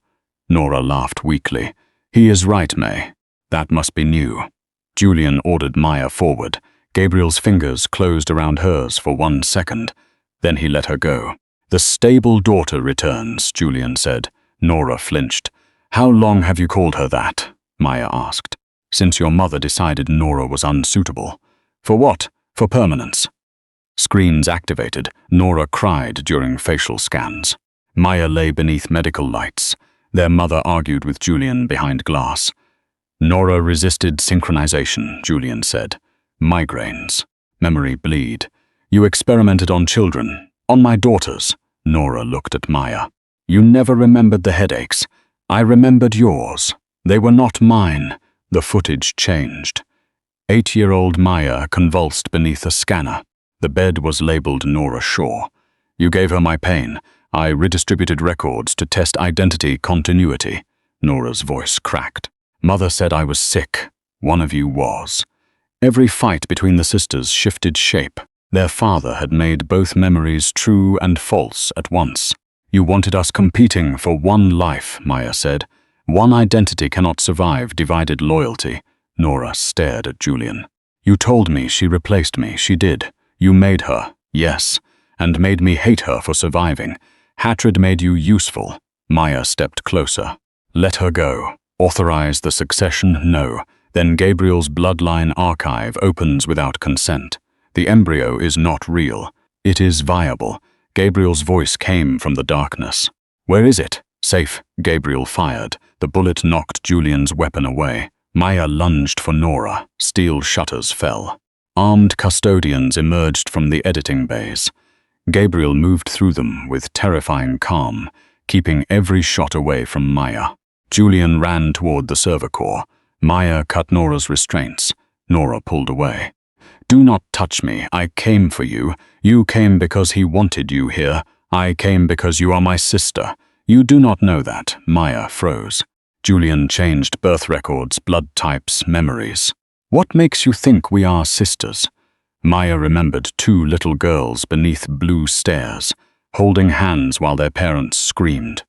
Nora laughed weakly. He is right, May. That must be new. Julian ordered Maya forward. Gabriel's fingers closed around hers for 1 second. Then he let her go. The stable daughter returns, Julian said. Nora flinched. How long have you called her that? Maya asked. Since your mother decided Nora was unsuitable. For what? For permanence. Screens activated. Nora cried during facial scans. Maya lay beneath medical lights. Their mother argued with Julian behind glass. Nora resisted synchronization, Julian said. Migraines. Memory bleed. You experimented on children. On my daughters. Nora looked at Maya. You never remembered the headaches. I remembered yours. They were not mine. The footage changed. 8-year-old Maya convulsed beneath a scanner. The bed was labeled Nora Shaw. You gave her my pain. I redistributed records to test identity continuity. Nora's voice cracked. Mother said I was sick. One of you was. Every fight between the sisters shifted shape. Their father had made both memories true and false at once. You wanted us competing for one life, Maya said. One identity cannot survive divided loyalty. Nora stared at Julian. You told me she replaced me. She did. You made her, yes, and made me hate her for surviving. Hatred made you useful. Maya stepped closer. Let her go. Authorize the succession? No. Then Gabriel's bloodline archive opens without consent. The embryo is not real. It is viable. Gabriel's voice came from the darkness. "Where is it?" "Safe," Gabriel fired. The bullet knocked Julian's weapon away. Maya lunged for Nora. Steel shutters fell. Armed custodians emerged from the editing bays. Gabriel moved through them with terrifying calm, keeping every shot away from Maya. Julian ran toward the server core. Maya cut Nora's restraints. Nora pulled away. "Do not touch me. I came for you. You came because he wanted you here. I came because you are my sister. You do not know that." Maya froze. Julian changed birth records, blood types, memories. "What makes you think we are sisters?" Maya remembered 2 little girls beneath blue stairs, holding hands while their parents screamed.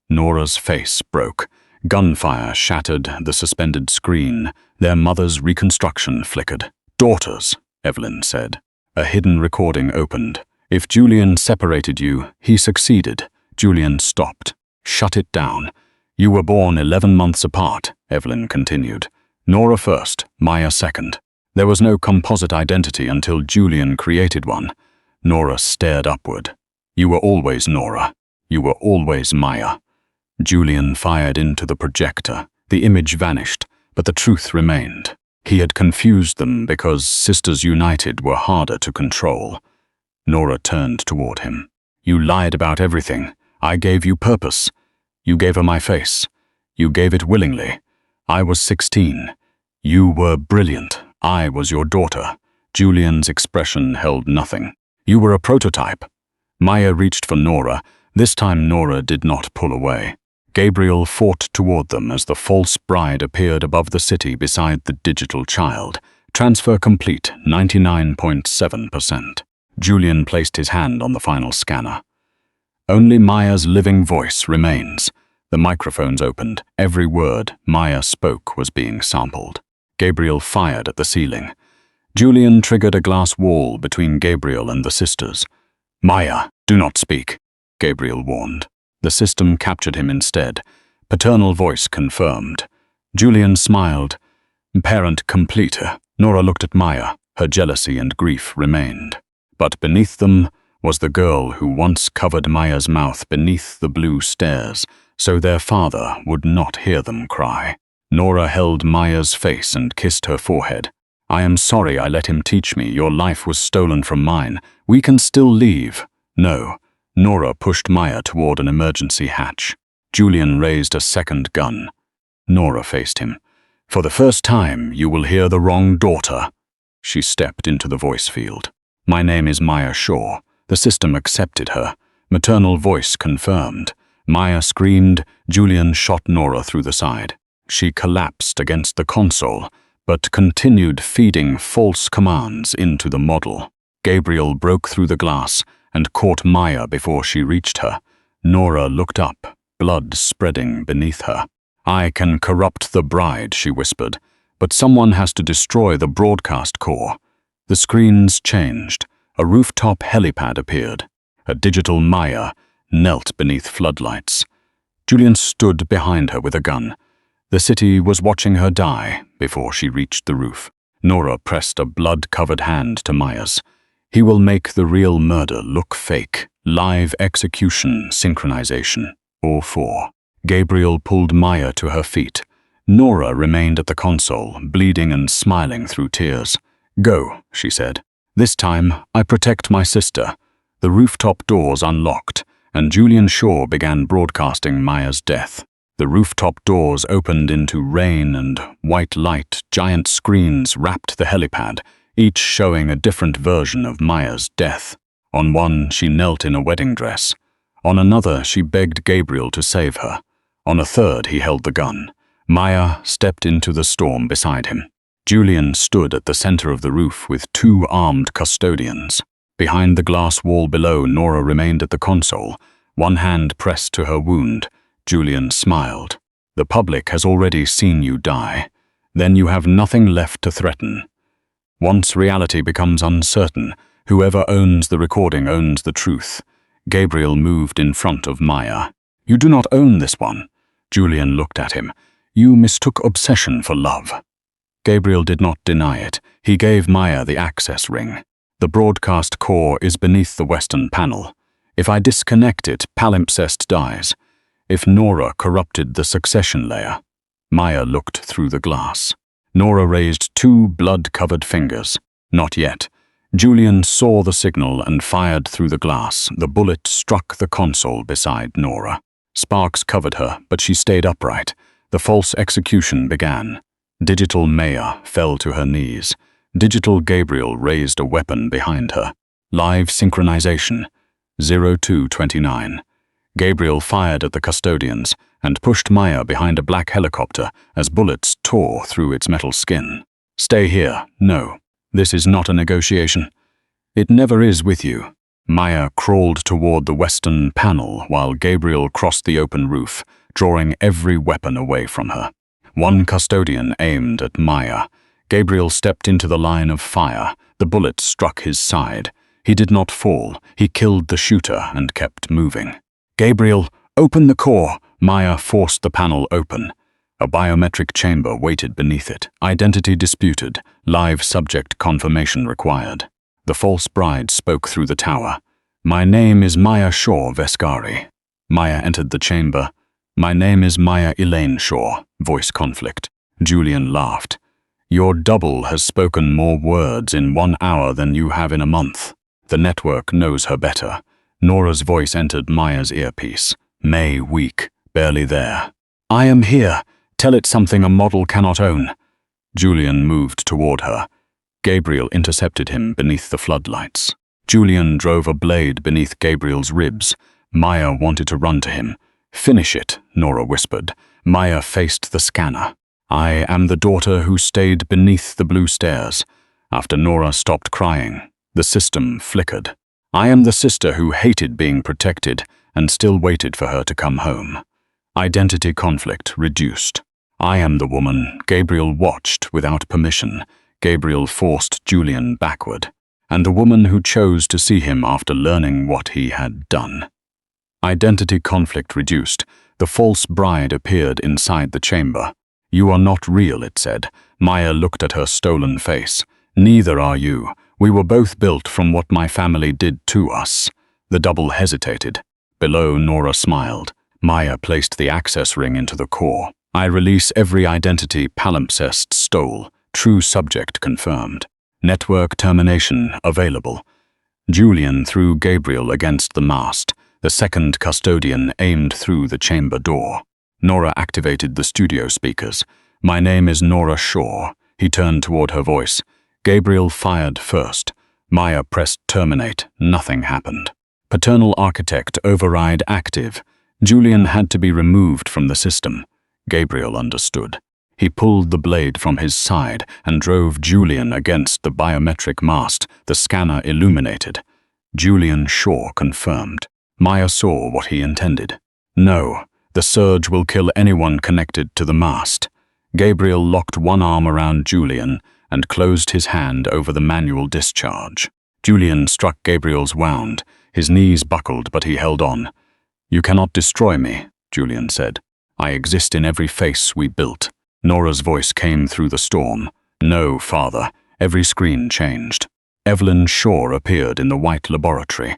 Nora's face broke. Gunfire shattered the suspended screen. Their mother's reconstruction flickered. "Daughters," Evelyn said. A hidden recording opened. "If Julian separated you, he succeeded." Julian stopped. "Shut it down." "You were born 11 months apart," Evelyn continued. "Nora first, Maya second. There was no composite identity until Julian created one." Nora stared upward. "You were always Nora. You were always Maya." Julian fired into the projector. The image vanished, but the truth remained. He had confused them because Sisters United were harder to control. Nora turned toward him. "You lied about everything. I gave you purpose. You gave her my face. You gave it willingly. I was 16. You were brilliant. I was your daughter." Julian's expression held nothing. "You were a prototype." Maya reached for Nora. This time Nora did not pull away. Gabriel fought toward them as the false bride appeared above the city beside the digital child. Transfer complete, 99.7%. Julian placed his hand on the final scanner. Only Maya's living voice remains. The microphones opened. Every word Maya spoke was being sampled. Gabriel fired at the ceiling. Julian triggered a glass wall between Gabriel and the sisters. "Maya, do not speak," Gabriel warned. The system captured him instead. Paternal voice confirmed. Julian smiled. Parent complete. Nora looked at Maya. Her jealousy and grief remained. But beneath them was the girl who once covered Maya's mouth beneath the blue stairs, so their father would not hear them cry. Nora held Maya's face and kissed her forehead. "I am sorry I let him teach me. Your life was stolen from mine. We can still leave." "No." Nora pushed Maya toward an emergency hatch. Julian raised a second gun. Nora faced him. "For the first time, you will hear the wrong daughter." She stepped into the voice field. "My name is Maya Shaw." The system accepted her. Maternal voice confirmed. Maya screamed. Julian shot Nora through the side. She collapsed against the console, but continued feeding false commands into the model. Gabriel broke through the glass and caught Maya before she reached her. Nora looked up, blood spreading beneath her. "I can corrupt the bride," she whispered, "but someone has to destroy the broadcast core." The screens changed. A rooftop helipad appeared. A digital Maya knelt beneath floodlights. Julian stood behind her with a gun. The city was watching her die before she reached the roof. Nora pressed a blood-covered hand to Maya's. "He will make the real murder look fake. Live execution synchronization. All 4. Gabriel pulled Maya to her feet. Nora remained at the console, bleeding and smiling through tears. "Go," she said. "This time, I protect my sister." The rooftop doors unlocked, and Julian Shaw began broadcasting Maya's death. The rooftop doors opened into rain and white light. Giant screens wrapped the helipad, each showing a different version of Maya's death. On one, she knelt in a wedding dress. On another, she begged Gabriel to save her. On a third, he held the gun. Maya stepped into the storm beside him. Julian stood at the center of the roof with 2 armed custodians. Behind the glass wall below, Nora remained at the console, one hand pressed to her wound. Julian smiled. "The public has already seen you die. Then you have nothing left to threaten. Once reality becomes uncertain, whoever owns the recording owns the truth." Gabriel moved in front of Maya. "You do not own this one." Julian looked at him. You mistook obsession for love." Gabriel did not deny it. He gave Maya the access ring. "The broadcast core is beneath the western panel. If I disconnect it, palimpsest dies. If Nora corrupted the succession layer." Maya looked through the glass. Nora raised 2 blood-covered fingers. "Not yet." Julian saw the signal and fired through the glass. The bullet struck the console beside Nora. Sparks covered her, but she stayed upright. The false execution began. Digital Maya fell to her knees. Digital Gabriel raised a weapon behind her. Live synchronization. 0229. Gabriel fired at the custodians and pushed Maya behind a black helicopter as bullets tore through its metal skin. "Stay here. No. This is not a negotiation. It never is with you." Maya crawled toward the western panel while Gabriel crossed the open roof, drawing every weapon away from her. One custodian aimed at Maya. Gabriel stepped into the line of fire. The bullet struck his side. He did not fall. He killed the shooter and kept moving. "Gabriel, open the core." Maya forced the panel open. A biometric chamber waited beneath it. Identity disputed. Live subject confirmation required. The false bride spoke through the tower. "My name is Maya Vescari." Maya entered the chamber. "My name is Maya Elaine Shaw." Voice conflict. Julian laughed. "Your double has spoken more words in 1 hour than you have in a month. The network knows her better." Nora's voice entered Maya's earpiece. May weak, barely there. "I am here. Tell it something a model cannot own." Julian moved toward her. Gabriel intercepted him beneath the floodlights. Julian drove a blade beneath Gabriel's ribs. Maya wanted to run to him. "Finish it," Nora whispered. Maya faced the scanner. "I am the daughter who stayed beneath the blue stairs." After Nora stopped crying, the system flickered. "I am the sister who hated being protected and still waited for her to come home." Identity conflict reduced. "I am the woman." Gabriel watched without permission. Gabriel forced Julian backward. "And the woman who chose to see him after learning what he had done." Identity conflict reduced. The false bride appeared inside the chamber. "You are not real," it said. Maya looked at her stolen face. "Neither are you. We were both built from what my family did to us." The double hesitated. Below, Nora smiled. Maya placed the access ring into the core. "I release every identity palimpsest stole. True subject confirmed. Network termination available." Julian threw Gabriel against the mast. The second custodian aimed through the chamber door. Nora activated the studio speakers. "My name is Nora Shaw." He turned toward her voice. Gabriel fired first. Maya pressed terminate. Nothing happened. Paternal architect override active. Julian had to be removed from the system. Gabriel understood. He pulled the blade from his side and drove Julian against the biometric mast. The scanner illuminated. Julian Shaw confirmed. Maya saw what he intended. "No, the surge will kill anyone connected to the mast." Gabriel locked one arm around Julian and closed his hand over the manual discharge. Julian struck Gabriel's wound. His knees buckled, but he held on. "You cannot destroy me," Julian said. "I exist in every face we built." Nora's voice came through the storm. "No, father." Every screen changed. Evelyn Shaw appeared in the white laboratory.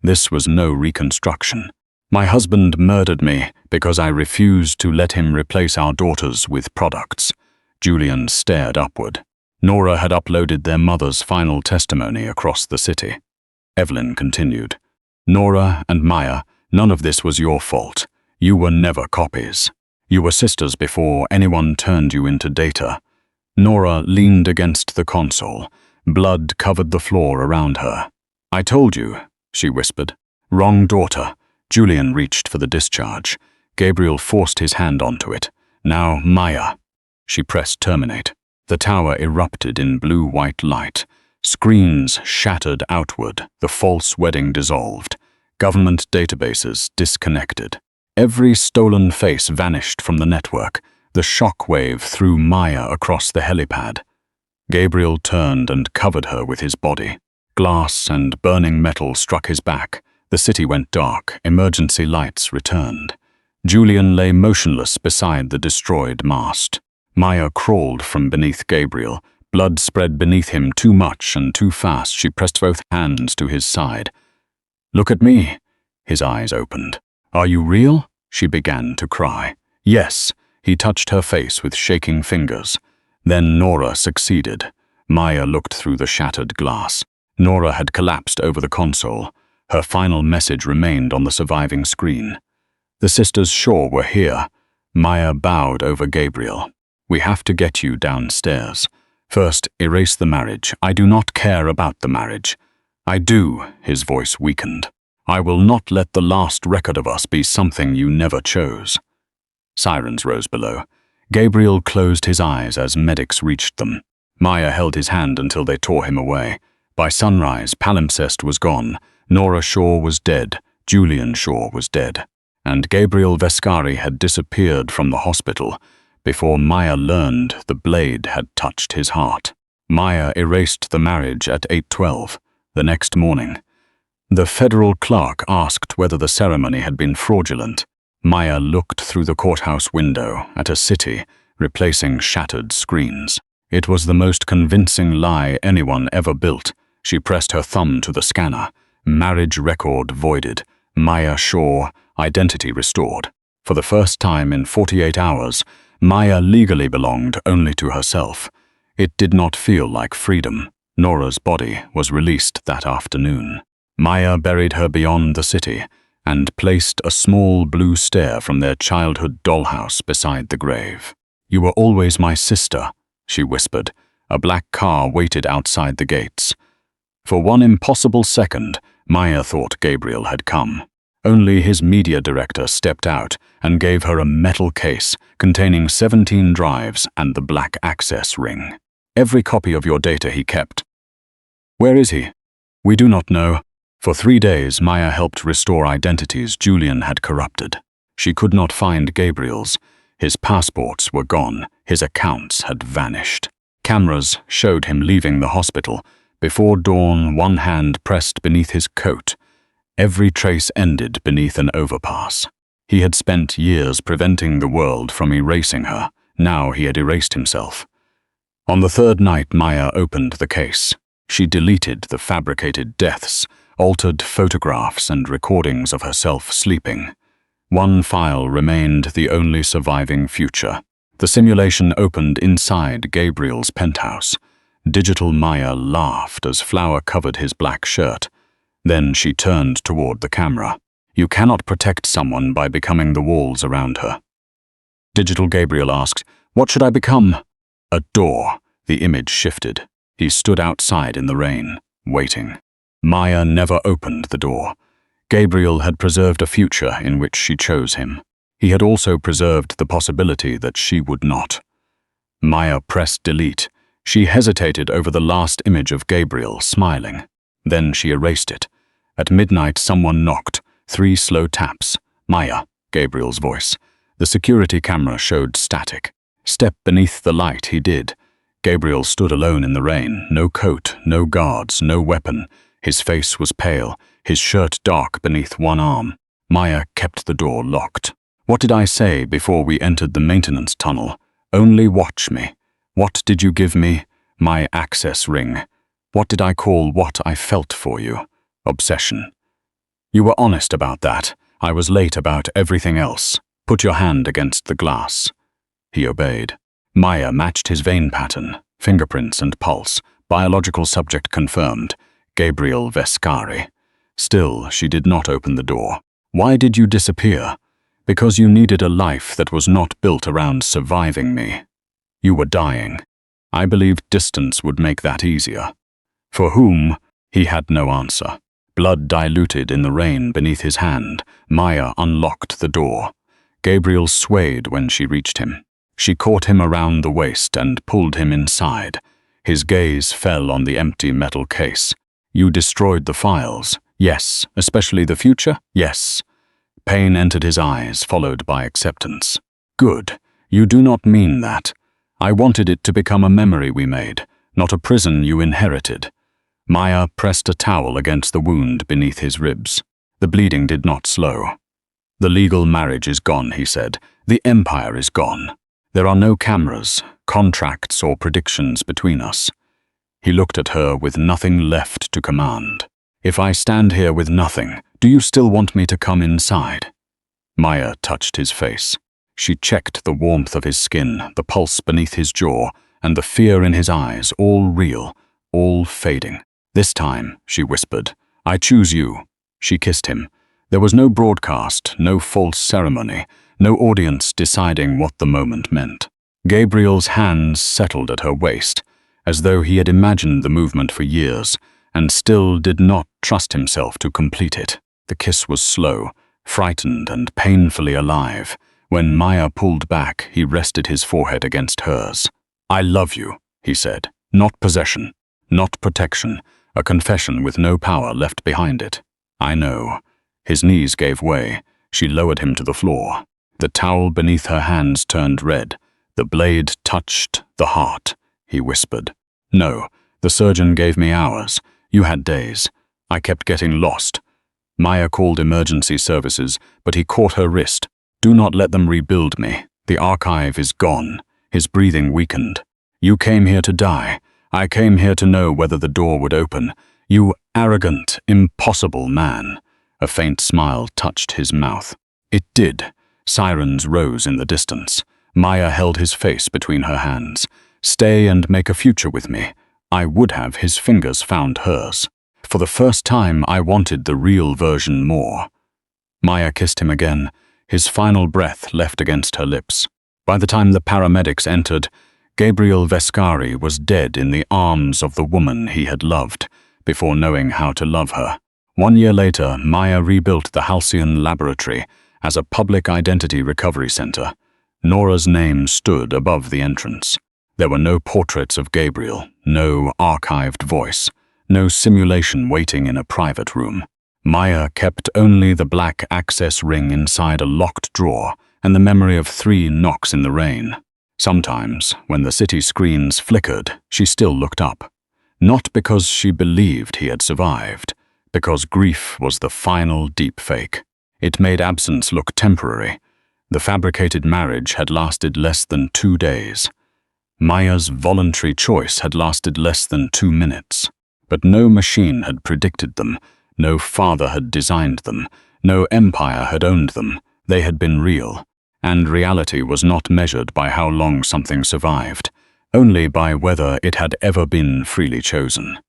This was no reconstruction. "My husband murdered me because I refused to let him replace our daughters with products." Julian stared upward. Nora had uploaded their mother's final testimony across the city. Evelyn continued. "Nora and Maya, none of this was your fault. You were never copies. You were sisters before anyone turned you into data." Nora leaned against the console. Blood covered the floor around her. "I told you," she whispered. "Wrong daughter." Julian reached for the discharge. Gabriel forced his hand onto it. "Now, Maya." She pressed terminate. The tower erupted in blue-white light. Screens shattered outward. The false wedding dissolved. Government databases disconnected. Every stolen face vanished from the network. The shockwave threw Maya across the helipad. Gabriel turned and covered her with his body. Glass and burning metal struck his back. The city went dark. Emergency lights returned. Julian lay motionless beside the destroyed mast. Maya crawled from beneath Gabriel. Blood spread beneath him too much and too fast. She pressed both hands to his side. "Look at me." His eyes opened. "Are you real?" She began to cry. "Yes." He touched her face with shaking fingers. Then Nora succeeded. Maya looked through the shattered glass. Nora had collapsed over the console. Her final message remained on the surviving screen. The sisters Shaw were here. Maya bowed over Gabriel. "We have to get you downstairs. First, erase the marriage. I do not care about the marriage." "I do," his voice weakened. "I will not let the last record of us be something you never chose." Sirens rose below. Gabriel closed his eyes as medics reached them. Maya held his hand until they tore him away. By sunrise, palimpsest was gone. Nora Shaw was dead. Julian Shaw was dead. And Gabriel Vescari had disappeared from the hospital before Maya learned the blade had touched his heart. Maya erased the marriage at 8:12, the next morning. The federal clerk asked whether the ceremony had been fraudulent. Maya looked through the courthouse window at a city replacing shattered screens. It was the most convincing lie anyone ever built. She pressed her thumb to the scanner. Marriage record voided. Maya Shaw, identity restored. For the first time in 48 hours, Maya legally belonged only to herself. It did not feel like freedom. Nora's body was released that afternoon. Maya buried her beyond the city and placed a small blue stair from their childhood dollhouse beside the grave. "You were always my sister," she whispered. A black car waited outside the gates. For one impossible second, Maya thought Gabriel had come. Only his media director stepped out and gave her a metal case containing 17 drives and the black access ring. "Every copy of your data he kept." "Where is he?" "We do not know." For 3 days, Maya helped restore identities Julian had corrupted. She could not find Gabriel's. His passports were gone. His accounts had vanished. Cameras showed him leaving the hospital. Before dawn, one hand pressed beneath his coat. Every trace ended beneath an overpass. He had spent years preventing the world from erasing her. Now he had erased himself. On the third night, Maya opened the case. She deleted the fabricated deaths, altered photographs and recordings of herself sleeping. One file remained the only surviving future. The simulation opened inside Gabriel's penthouse. Digital Maya laughed as flour covered his black shirt. Then she turned toward the camera. "You cannot protect someone by becoming the walls around her." Digital Gabriel asked, "What should I become?" A door. The image shifted. He stood outside in the rain, waiting. Maya never opened the door. Gabriel had preserved a future in which she chose him. He had also preserved the possibility that she would not. Maya pressed delete. She hesitated over the last image of Gabriel, smiling. Then she erased it. At midnight, someone knocked. 3 slow taps. "Maya," Gabriel's voice. The security camera showed static. "Step beneath the light," he did. Gabriel stood alone in the rain. No coat, no guards, no weapon. His face was pale, his shirt dark beneath one arm. Maya kept the door locked. "What did I say before we entered the maintenance tunnel? Only watch me. What did you give me? My access ring. What did I call what I felt for you? Obsession. You were honest about that. I was late about everything else. Put your hand against the glass." He obeyed. Maya matched his vein pattern, fingerprints and pulse. Biological subject confirmed. Gabriel Vescari. Still, she did not open the door. "Why did you disappear?" "Because you needed a life that was not built around surviving me. You were dying. I believed distance would make that easier." For whom? He had no answer. Blood diluted in the rain beneath his hand. Maya unlocked the door. Gabriel swayed when she reached him. She caught him around the waist and pulled him inside. His gaze fell on the empty metal case. "You destroyed the files." "Yes." "Especially the future?" "Yes." Pain entered his eyes, followed by acceptance. "Good. You do not mean that. I wanted it to become a memory we made, not a prison you inherited." Maya pressed a towel against the wound beneath his ribs. The bleeding did not slow. "The legal marriage is gone," he said. "The empire is gone. There are no cameras, contracts, or predictions between us." He looked at her with nothing left to command. "If I stand here with nothing, do you still want me to come inside?" Maya touched his face. She checked the warmth of his skin, the pulse beneath his jaw, and the fear in his eyes, all real, all fading. "This time," she whispered, "I choose you." She kissed him. There was no broadcast, no false ceremony, no audience deciding what the moment meant. Gabriel's hands settled at her waist, as though he had imagined the movement for years, and still did not trust himself to complete it. The kiss was slow, frightened and painfully alive. When Maya pulled back, he rested his forehead against hers. "I love you," he said. "Not possession, not protection, a confession with no power left behind it." "I know." His knees gave way. She lowered him to the floor. The towel beneath her hands turned red. "The blade touched the heart," he whispered. "No, the surgeon gave me hours. You had days. I kept getting lost." Maya called emergency services, but he caught her wrist. "Do not let them rebuild me. The archive is gone." His breathing weakened. "You came here to die. I came here to know whether the door would open. You arrogant, impossible man." A faint smile touched his mouth. It did. Sirens rose in the distance. Maya held his face between her hands. "Stay and make a future with me." I would have. His fingers found hers. For the first time, I wanted the real version more. Maya kissed him again, his final breath left against her lips. By the time the paramedics entered, Gabriel Vescari was dead in the arms of the woman he had loved, before knowing how to love her. 1 year later, Maya rebuilt the Halcyon Laboratory as a public identity recovery center. Nora's name stood above the entrance. There were no portraits of Gabriel, no archived voice, no simulation waiting in a private room. Maya kept only the black access ring inside a locked drawer and the memory of 3 knocks in the rain. Sometimes, when the city screens flickered, she still looked up. Not because she believed he had survived, because grief was the final deepfake. It made absence look temporary. The fabricated marriage had lasted less than 2 days. Maya's voluntary choice had lasted less than 2 minutes. But no machine had predicted them, no father had designed them, no empire had owned them. They had been real, and reality was not measured by how long something survived, only by whether it had ever been freely chosen.